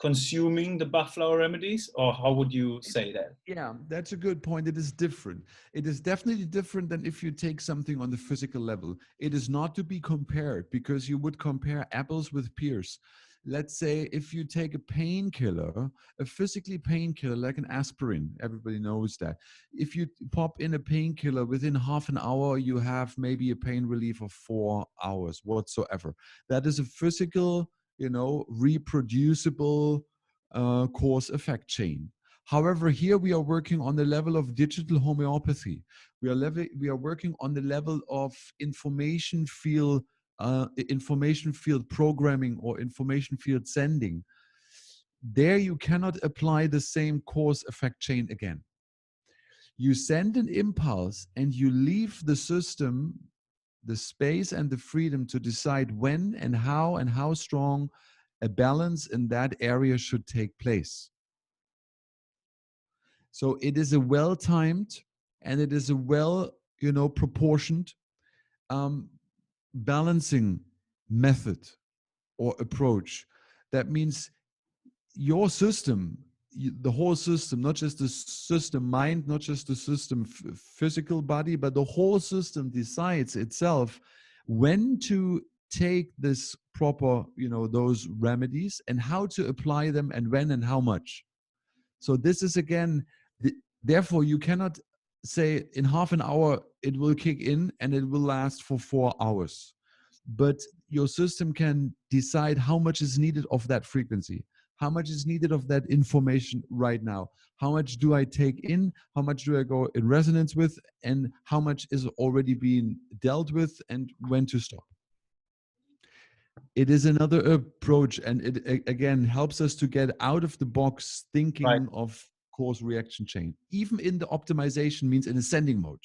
consuming the Bach flower remedies, or how would you say that? Yeah, that's a good point. It is different. It is definitely different than if you take something on the physical level. It is not to be compared, because you would compare apples with pears. Let's say if you take a painkiller, a physically painkiller like an aspirin, everybody knows that. If you pop in a painkiller, within half an hour, you have maybe a pain relief of 4 hours whatsoever. That is a physical, reproducible cause effect chain. However, here we are working on the level of digital homeopathy. We are working on the level of information field programming or information field sending. There you cannot apply the same cause effect chain again. You send an impulse and you leave the system the space and the freedom to decide when and how strong a balance in that area should take place. So it is a well-timed and it is a proportioned balancing method or approach. That means your system, the whole system, not just the system mind, not just the system physical body, but the whole system decides itself when to take this proper, those remedies and how to apply them and when and how much. So this is again, therefore you cannot say in half an hour it will kick in and it will last for 4 hours. But your system can decide how much is needed of that frequency, how much is needed of that information right now, how much do I take in, how much do I go in resonance with, and how much is already being dealt with, and when to stop. It is another approach, and it again helps us to get out of the box thinking of course reaction chain, even in the optimization means in ascending mode.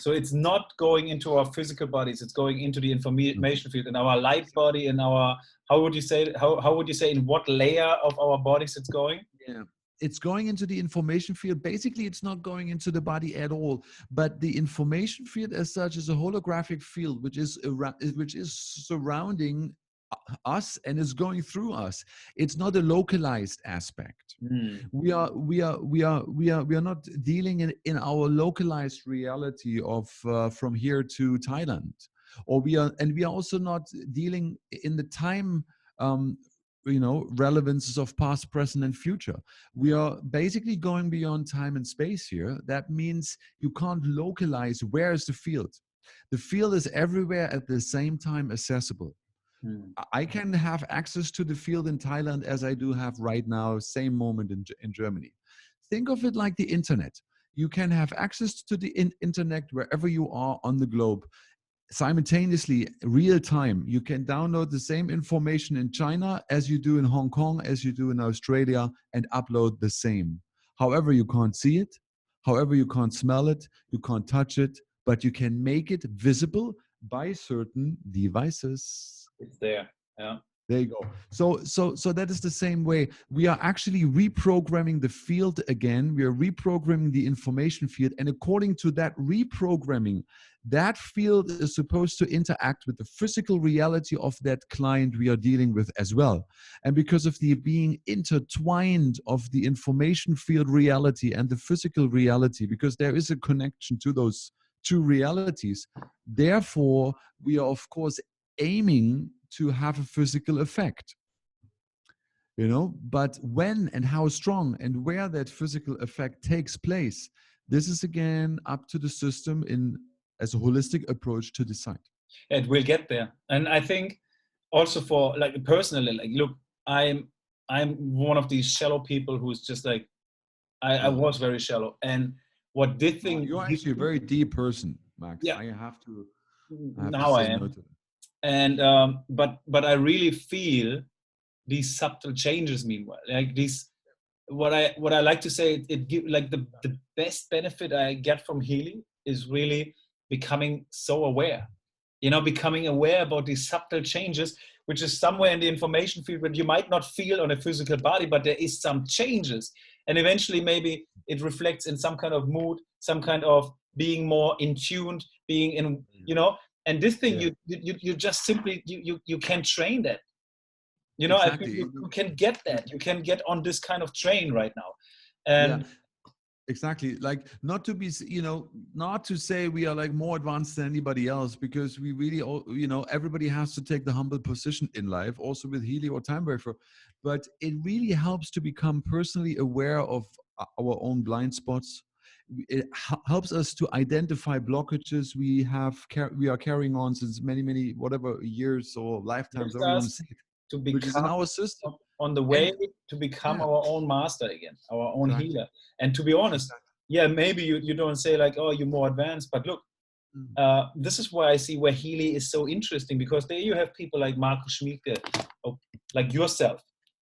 So it's not going into our physical bodies, it's going into the information field, in our light body, in our, how would you say in what layer of our bodies it's going? Yeah. It's going into the information field. Basically, it's not going into the body at all. But the information field as such is a holographic field, which is surrounding us and is going through us. It's not a localized aspect. We are not dealing in our localized reality of from here to Thailand, or we are also not dealing in the time relevances of past, present, and future. We are basically going beyond time and space here. That means you can't localize where is the field. The field is everywhere at the same time accessible. I can have access to the field in Thailand as I do have right now, same moment in Germany. Think of it like the internet. You can have access to the internet wherever you are on the globe. Simultaneously, real time, you can download the same information in China as you do in Hong Kong, as you do in Australia, and upload the same. However, you can't see it. However, you can't smell it. You can't touch it, but you can make it visible by certain devices. It's there. Yeah. There you go. So that is the same way. We are actually reprogramming the field again. We are reprogramming the information field. And according to that reprogramming, that field is supposed to interact with the physical reality of that client we are dealing with as well. And because of the being intertwined of the information field reality and the physical reality, because there is a connection to those two realities, therefore, we are, of course, aiming to have a physical effect, but when and how strong and where that physical effect takes place, this is again up to the system as a holistic approach to decide. It will get there. And I think also for like personally, like, look, I'm one of these shallow people who's just like, I was very shallow. And what did thing you're actually a very deep person, Max. Yeah. I have to now I am. And but I really feel these subtle changes. Meanwhile, like these, what I like to say, it give like the best benefit I get from Healy is really becoming so aware. Becoming aware about these subtle changes, which is somewhere in the information field, but you might not feel on a physical body, but there is some changes, and eventually maybe it reflects in some kind of mood, some kind of being more in tuned, being in, And this thing, you just simply, you can train that. Exactly. I think you can get that. You can get on this kind of train right now. And exactly. Like not to be, not to say we are like more advanced than anybody else, because we really, everybody has to take the humble position in life, also with Healy or Timewaver. But it really helps to become personally aware of our own blind spots. It helps us to identify blockages we are carrying on since many whatever years or lifetimes, or we want to say, which is in our system, on the way to become our own master again, our own healer. And to be honest, maybe you don't say like, oh, you're more advanced, but look, this is why I see where Healy is so interesting, because there you have people like Markus Schmiedke, like yourself,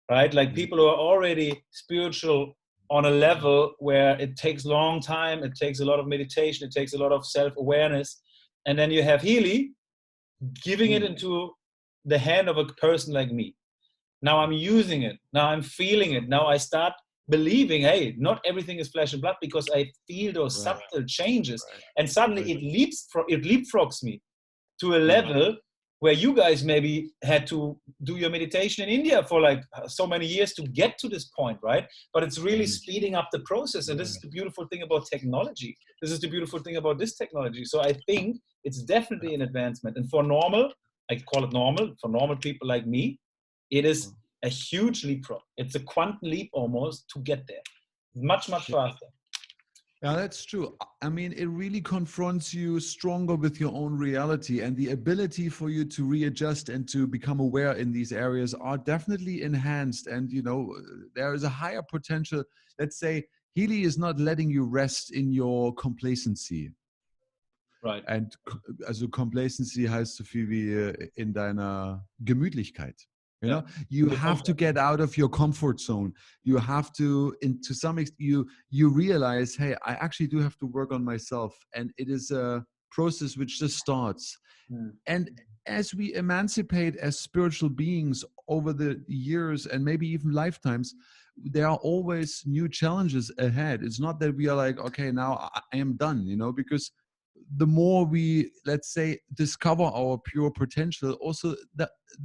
right? Like people who are already spiritual on a level where it takes a long time, it takes a lot of meditation, it takes a lot of self-awareness. And then you have Healy giving it into the hand of a person like me. Now I'm using it. Now I'm feeling it. Now I start believing, hey, not everything is flesh and blood, because I feel those subtle changes. And suddenly it leapfrogs me to a level where you guys maybe had to do your meditation in India for like so many years to get to this point, right? But it's really speeding up the process. And this is the beautiful thing about technology. This is the beautiful thing about this technology. So I think it's definitely an advancement. And for normal, I call it normal, for normal people like me, it is a huge leapfrog. It's a quantum leap almost to get there. Much faster. Yeah, that's true. I mean, it really confronts you stronger with your own reality, and the ability for you to readjust and to become aware in these areas are definitely enhanced. And, there is a higher potential. Let's say Healy is not letting you rest in your complacency. Right. And also Complacency heißt so viel wie in deiner Gemütlichkeit. You know, you have to get out of your comfort zone. You have to, to some extent, you realize, hey, I actually do have to work on myself, and it is a process which just starts. And as we emancipate as spiritual beings over the years and maybe even lifetimes, there are always new challenges ahead. It's not that we are like, okay, now I am done, you know, because the more we, let's say, discover our pure potential, also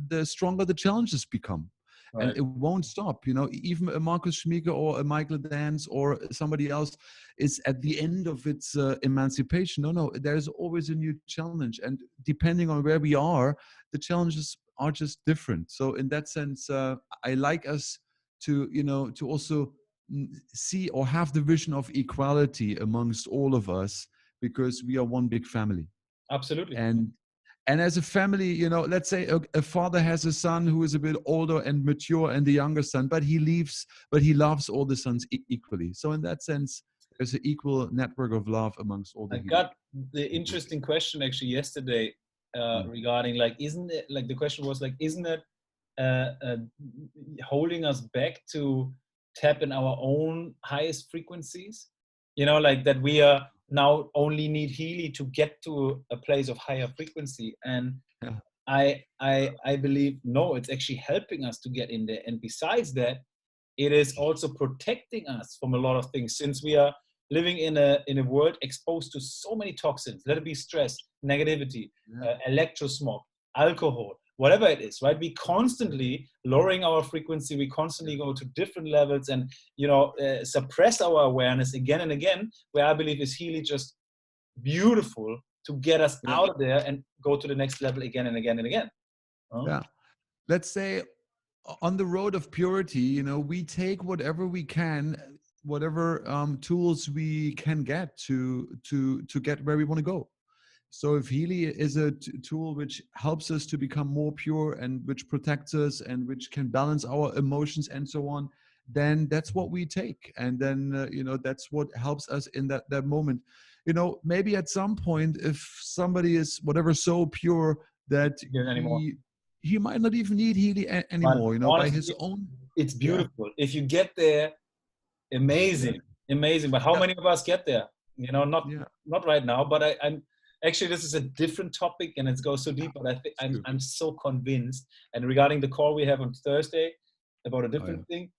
the stronger the challenges become. Right. And it won't stop, you know. Even a Markus Schmieke or a Michael Dance or somebody else is at the end of its emancipation. No, there's always a new challenge. And depending on where we are, the challenges are just different. So in that sense, I like us to, you know, to also see or have the vision of equality amongst all of us, because we are one big family. Absolutely. And as a family, you know, let's say a father has a son who is a bit older and mature, and the younger son, but he loves all the sons equally. So in that sense, there's an equal network of love amongst all the I got the interesting question actually yesterday regarding, like, isn't it, like, the question was like, isn't it holding us back to tap in our own highest frequencies? You know, like that we are now only need Healy to get to a place of higher frequency. And I believe, no, it's actually helping us to get in there. And besides that, it is also protecting us from a lot of things, since we are living in a world exposed to so many toxins. Let it be stress, negativity, electrosmog, alcohol, whatever it is, right? We constantly lowering our frequency. We constantly go to different levels and, you know, suppress our awareness again and again, where I believe is Healy just beautiful to get us out of there and go to the next level again and again and again. Yeah. Let's say on the road of purity, you know, we take whatever we can, whatever tools we can get to get where we want to go. So if Healy is a tool which helps us to become more pure and which protects us and which can balance our emotions and so on, then that's what we take. And then, you know, that's what helps us in that moment. You know, maybe at some point, if somebody is whatever so pure that he might not even need Healy anymore, you know, honestly, by his own. It's beautiful. If you get there, amazing. But how many of us get there? You know, not right now, but I'm actually, this is a different topic and it goes so deep, but I think I'm so convinced. And regarding the call we have on Thursday about a different thing,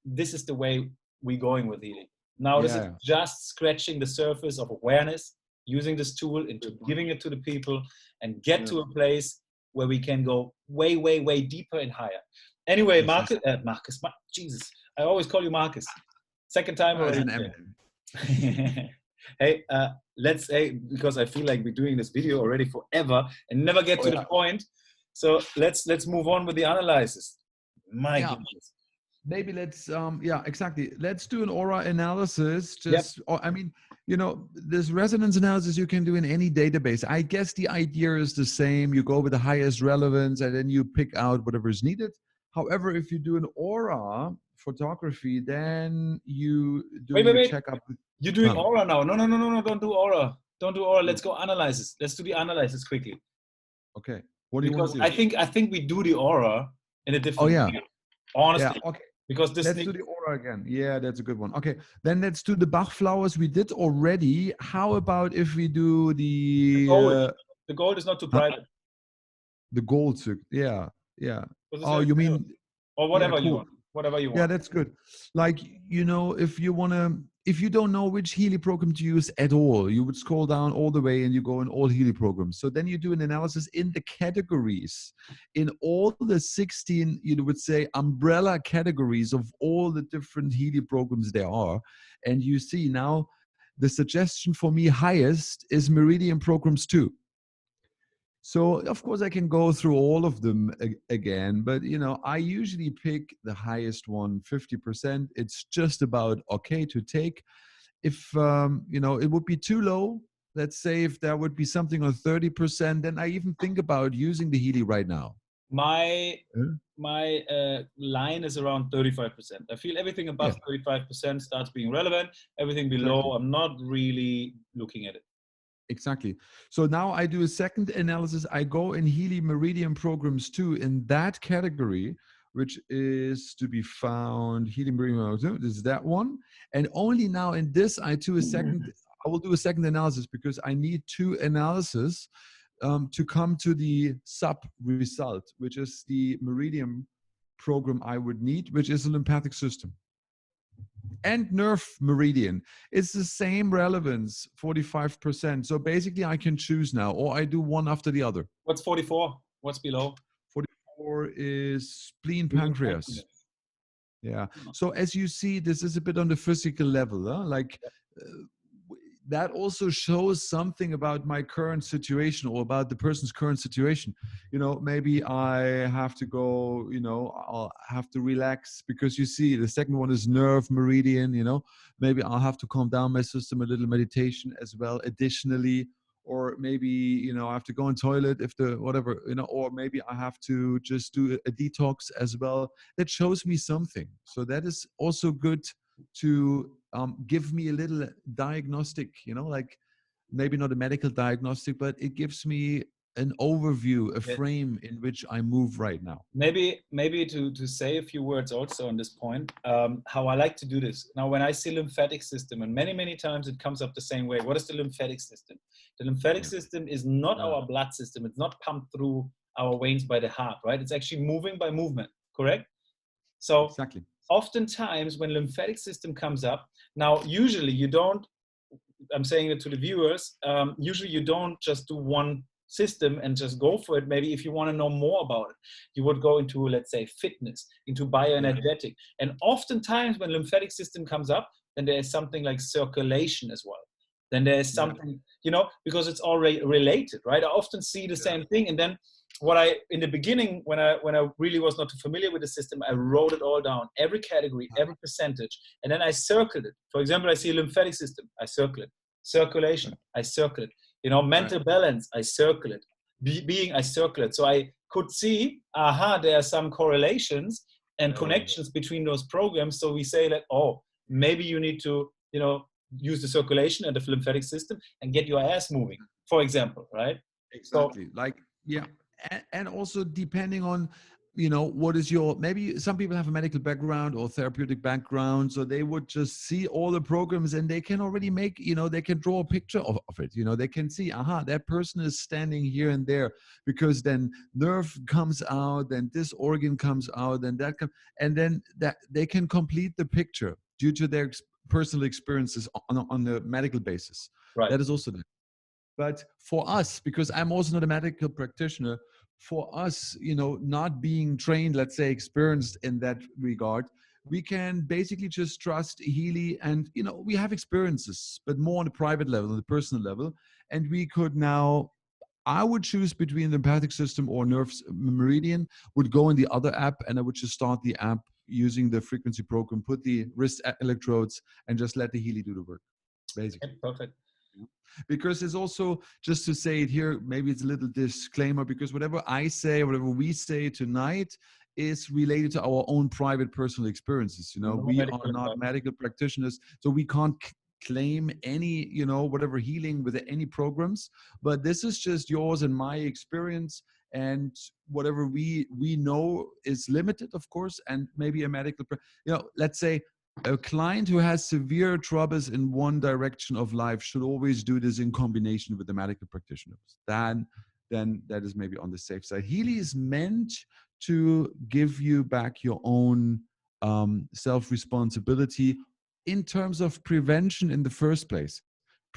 this is the way we're going with Healy. Now, this is just scratching the surface of awareness, using this tool into giving it to the people and get to a place where we can go way, way, way deeper and higher. Anyway, Marcus, Jesus, I always call you Marcus. Second time already. Hey, let's say, because I feel like we're doing this video already forever and never get to the point. So let's move on with the analysis. My goodness. Maybe let's exactly. Let's do an aura analysis. I mean, you know, this resonance analysis you can do in any database. I guess the idea is the same. You go with the highest relevance and then you pick out whatever is needed. However, if you do an aura photography, then you do a checkup. You're doing aura now. No, don't do aura. Don't do aura. Let's go analysis. Let's do the analysis quickly. Okay. What do you want to do? I think we do the aura in a different way. Honestly. Yeah, okay. Because let's do the aura again. Yeah, that's a good one. Okay, then let's do the Bach flowers. We did already. How about if we do the gold? The gold is not too private. The gold, yeah. Oh, you mean? Or whatever you want. Whatever you want. Yeah, that's good. Like, you know, if you don't know which Healy program to use at all, you would scroll down all the way and you go in all Healy programs. So then you do an analysis in the categories, in all the 16, you would say, umbrella categories of all the different Healy programs there are. And you see now the suggestion for me highest is Meridian Programs 2. So, of course, I can go through all of them again, but, you know, I usually pick the highest one, 50%. It's just about okay to take. If, you know, it would be too low, let's say if there would be something on 30%, then I even think about using the Healy right now. My line is around 35%. I feel everything above 35% starts being relevant. Everything below, I'm not really looking at it. Exactly. So now I do a second analysis. I go in Healy Meridian programs too, in that category, which is to be found Healy Meridian. This is that one. And only now in this, I will do a second analysis because I need two analyses to come to the sub result, which is the Meridian program I would need, which is a lymphatic system. And nerve meridian. It's the same relevance, 45%. So basically I can choose now, or I do one after the other. What's 44? What's below? 44 is spleen pancreas. Yeah. So as you see, this is a bit on the physical level. Like that also shows something about my current situation or about the person's current situation. You know, maybe I have to go, you know, I'll have to relax because you see the second one is nerve meridian, you know, maybe I'll have to calm down my system, a little meditation as well additionally, or maybe, you know, I have to go in toilet if the whatever, you know, or maybe I have to just do a detox as well. That shows me something. So that is also good to give me a little diagnostic, you know, like maybe not a medical diagnostic, but it gives me an overview, a frame in which I move right now. Maybe to say a few words also on this point, how I like to do this. Now, when I see lymphatic system, and many times it comes up the same way. What is the lymphatic system? The lymphatic system is not our blood system. It's not pumped through our veins by the heart, right? It's actually moving by movement, correct? So exactly. Oftentimes when lymphatic system comes up, now usually you don't, I'm saying it to the viewers, usually you don't just do one system and just go for it. Maybe if you want to know more about it, you would go into, let's say, fitness, into bioenergetic. And oftentimes when lymphatic system comes up, then there is something like circulation as well. Then there is something, you know, because it's already related, right? I often see the same thing. And then what I, in the beginning, when I really was not too familiar with the system, I wrote it all down, every category, every percentage, and then I circled it. For example, I see a lymphatic system, I circle it. Circulation, I circle it. You know, mental balance, I circle it. Being, I circle it. So I could see, there are some correlations and connections between those programs. So we say that, oh, maybe you need to, you know, use the circulation and the lymphatic system and get your ass moving, for example, right? Exactly. So, like, yeah. And also depending on, you know, what is your, maybe some people have a medical background or therapeutic background, so they would just see all the programs and they can already make, you know, they can draw a picture of it. You know, they can see, that person is standing here and there, because then nerve comes out, then this organ comes out, and that and then that they can complete the picture due to their personal experiences on the medical basis. Right. That is also there. But for us, because I'm also not a medical practitioner, for us, you know, not being trained, let's say experienced in that regard, we can basically just trust Healy, and, you know, we have experiences, but more on the private level, on the personal level. And we could now, I would choose between the lymphatic system or nerves meridian, would go in the other app, and I would just start the app using the frequency program, put the wrist electrodes, and just let the Healy do the work, basically. Okay, perfect. Because it's also, just to say it here, maybe it's a little disclaimer, because whatever I say, whatever we say tonight is related to our own private personal experiences. You know, we are not medical practitioners, so we can't claim any, you know, whatever healing with any programs, but this is just yours and my experience, and whatever we know is limited, of course, and maybe a medical, you know, let's say, a client who has severe troubles in one direction of life should always do this in combination with the medical practitioners. Then that is maybe on the safe side. Healy is meant to give you back your own self-responsibility in terms of prevention in the first place.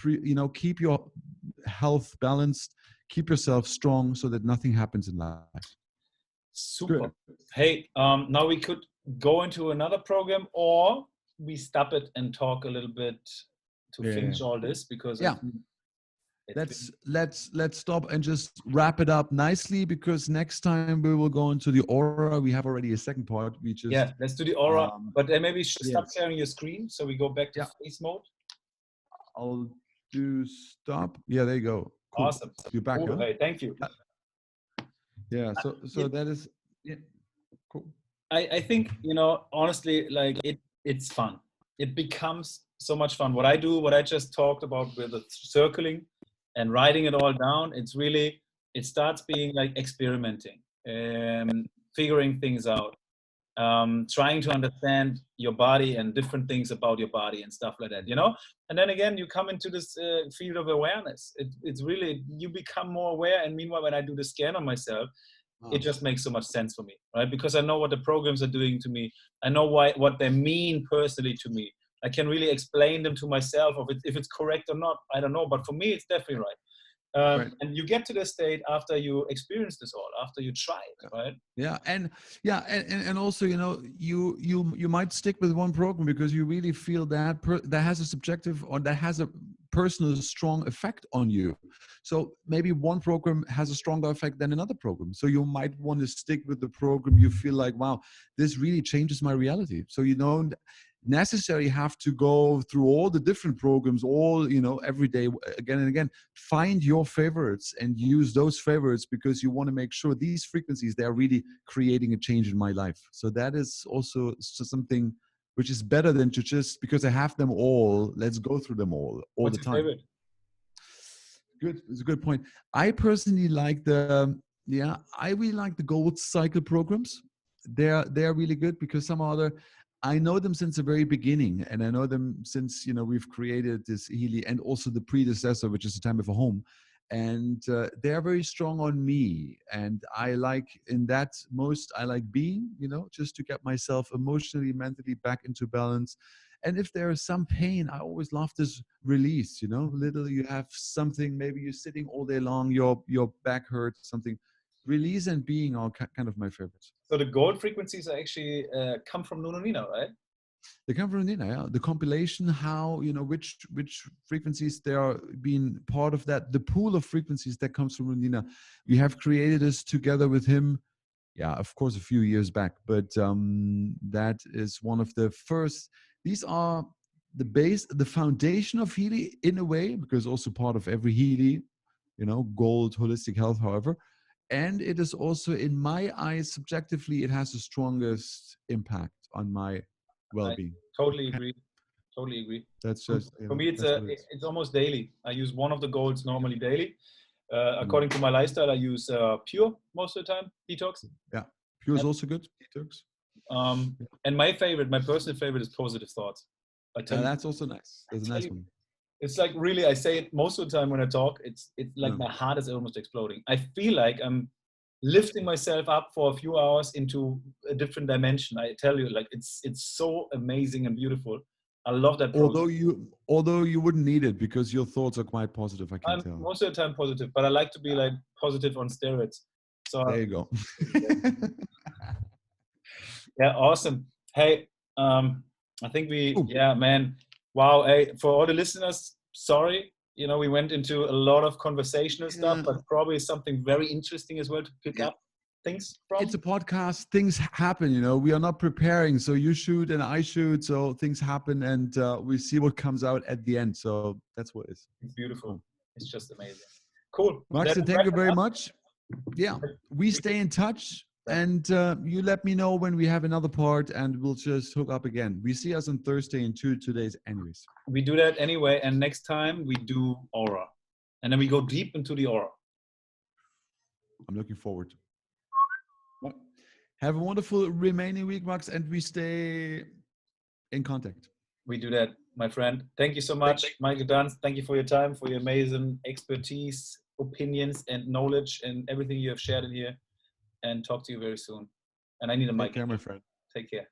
You know, keep your health balanced, keep yourself strong so that nothing happens in life. Super. Good. Hey, now we could go into another program, or we stop it and talk a little bit to finish all this, because let's stop and just wrap it up nicely, because next time we will go into the aura. We have already a second part. We just let's do the aura, but then maybe stop sharing your screen so we go back to face mode. I'll do stop. Yeah, there you go. Cool. Awesome. You're back. Cool. Hey, thank you. Yeah. So that is cool. I think, you know, honestly, like it's fun. It becomes so much fun. What I do, what I just talked about with the circling and writing it all down, it starts being like experimenting, figuring things out, trying to understand your body and different things about your body and stuff like that, you know? And then again, you come into this field of awareness. It's really, you become more aware. And meanwhile, when I do the scan on myself, it just makes so much sense for me, right? Because I know what the programs are doing to me. I know what they mean personally to me. I can really explain them to myself. If it's correct or not, I don't know. But for me, it's definitely right. Right. And you get to the state after you experience this all, after you try it, right? Yeah, and also, you know, you might stick with one program because you really feel that that has a subjective, or that has a personal strong effect on you. So maybe one program has a stronger effect than another program. So you might want to stick with the program you feel like, wow, this really changes my reality. So you don't necessarily have to go through all the different programs all, you know, every day again and again. Find your favorites and use those favorites, because you want to make sure these frequencies, they are really creating a change in my life. So that is also something which is better than to just, because I have them all, let's go through them all What's the your time. favorite? Good, it's a good point. I personally like I really like the gold cycle programs. They're really good because I know them since the very beginning, and I know them since, you know, we've created this Healy and also the predecessor, which is the Timewaver Home, and they're very strong on me. And I like I like being, you know, just to get myself emotionally, mentally back into balance. And if there is some pain, I always love this release, you know, you have something, maybe you're sitting all day long, your back hurts, something. Release and being are kind of my favorites. So the gold frequencies are actually come from Nununina, right? They come from Nina, yeah. The compilation, how, you know, which frequencies they are being part of that, the pool of frequencies that comes from Nina. We have created this together with him, yeah, of course, a few years back. But that is one of the first. These are the base, the foundation of Healy in a way, because also part of every Healy, you know, gold, holistic health, however. And it is also, in my eyes, subjectively, it has the strongest impact on my well-being. I totally agree. Totally agree. That's just, for me. It's almost daily. I use one of the golds normally daily. According to my lifestyle, I use Pure most of the time. Detox. Yeah, Pure is also good. Detox. And my personal favorite is Positive Thoughts. That's also nice. That's a nice one. It's like, really, I say it most of the time when I talk. It's like my heart is almost exploding. I feel like I'm lifting myself up for a few hours into a different dimension. I tell you, like, it's so amazing and beautiful. I love that process. Although you wouldn't need it, because your thoughts are quite positive, I can tell. Most of the time positive, but I like to be like positive on steroids. So there you go. Yeah, awesome. Hey, I think man. Wow. Hey, for all the listeners, sorry, you know, we went into a lot of conversational stuff, but probably something very interesting as well to pick up things from. It's a podcast. Things happen, you know. We are not preparing, so you shoot and I shoot, so things happen, and we see what comes out at the end. So that's what it is. It's beautiful. Cool. It's just amazing. Cool. Max, thank you very much. Yeah, we stay in touch. And you let me know when we have another part, and we'll just hook up again. We see us on Thursday in 2 days anyways. We do that anyway, and next time we do aura. And then we go deep into the aura. I'm looking forward. Well, have a wonderful remaining week, Max, and we stay in contact. We do that, my friend. Thank you so much, Michael Dunst. Thank you for your time, for your amazing expertise, opinions, and knowledge, and everything you have shared in here. And talk to you very soon. And I need a mic. Take care, my friend. Take care.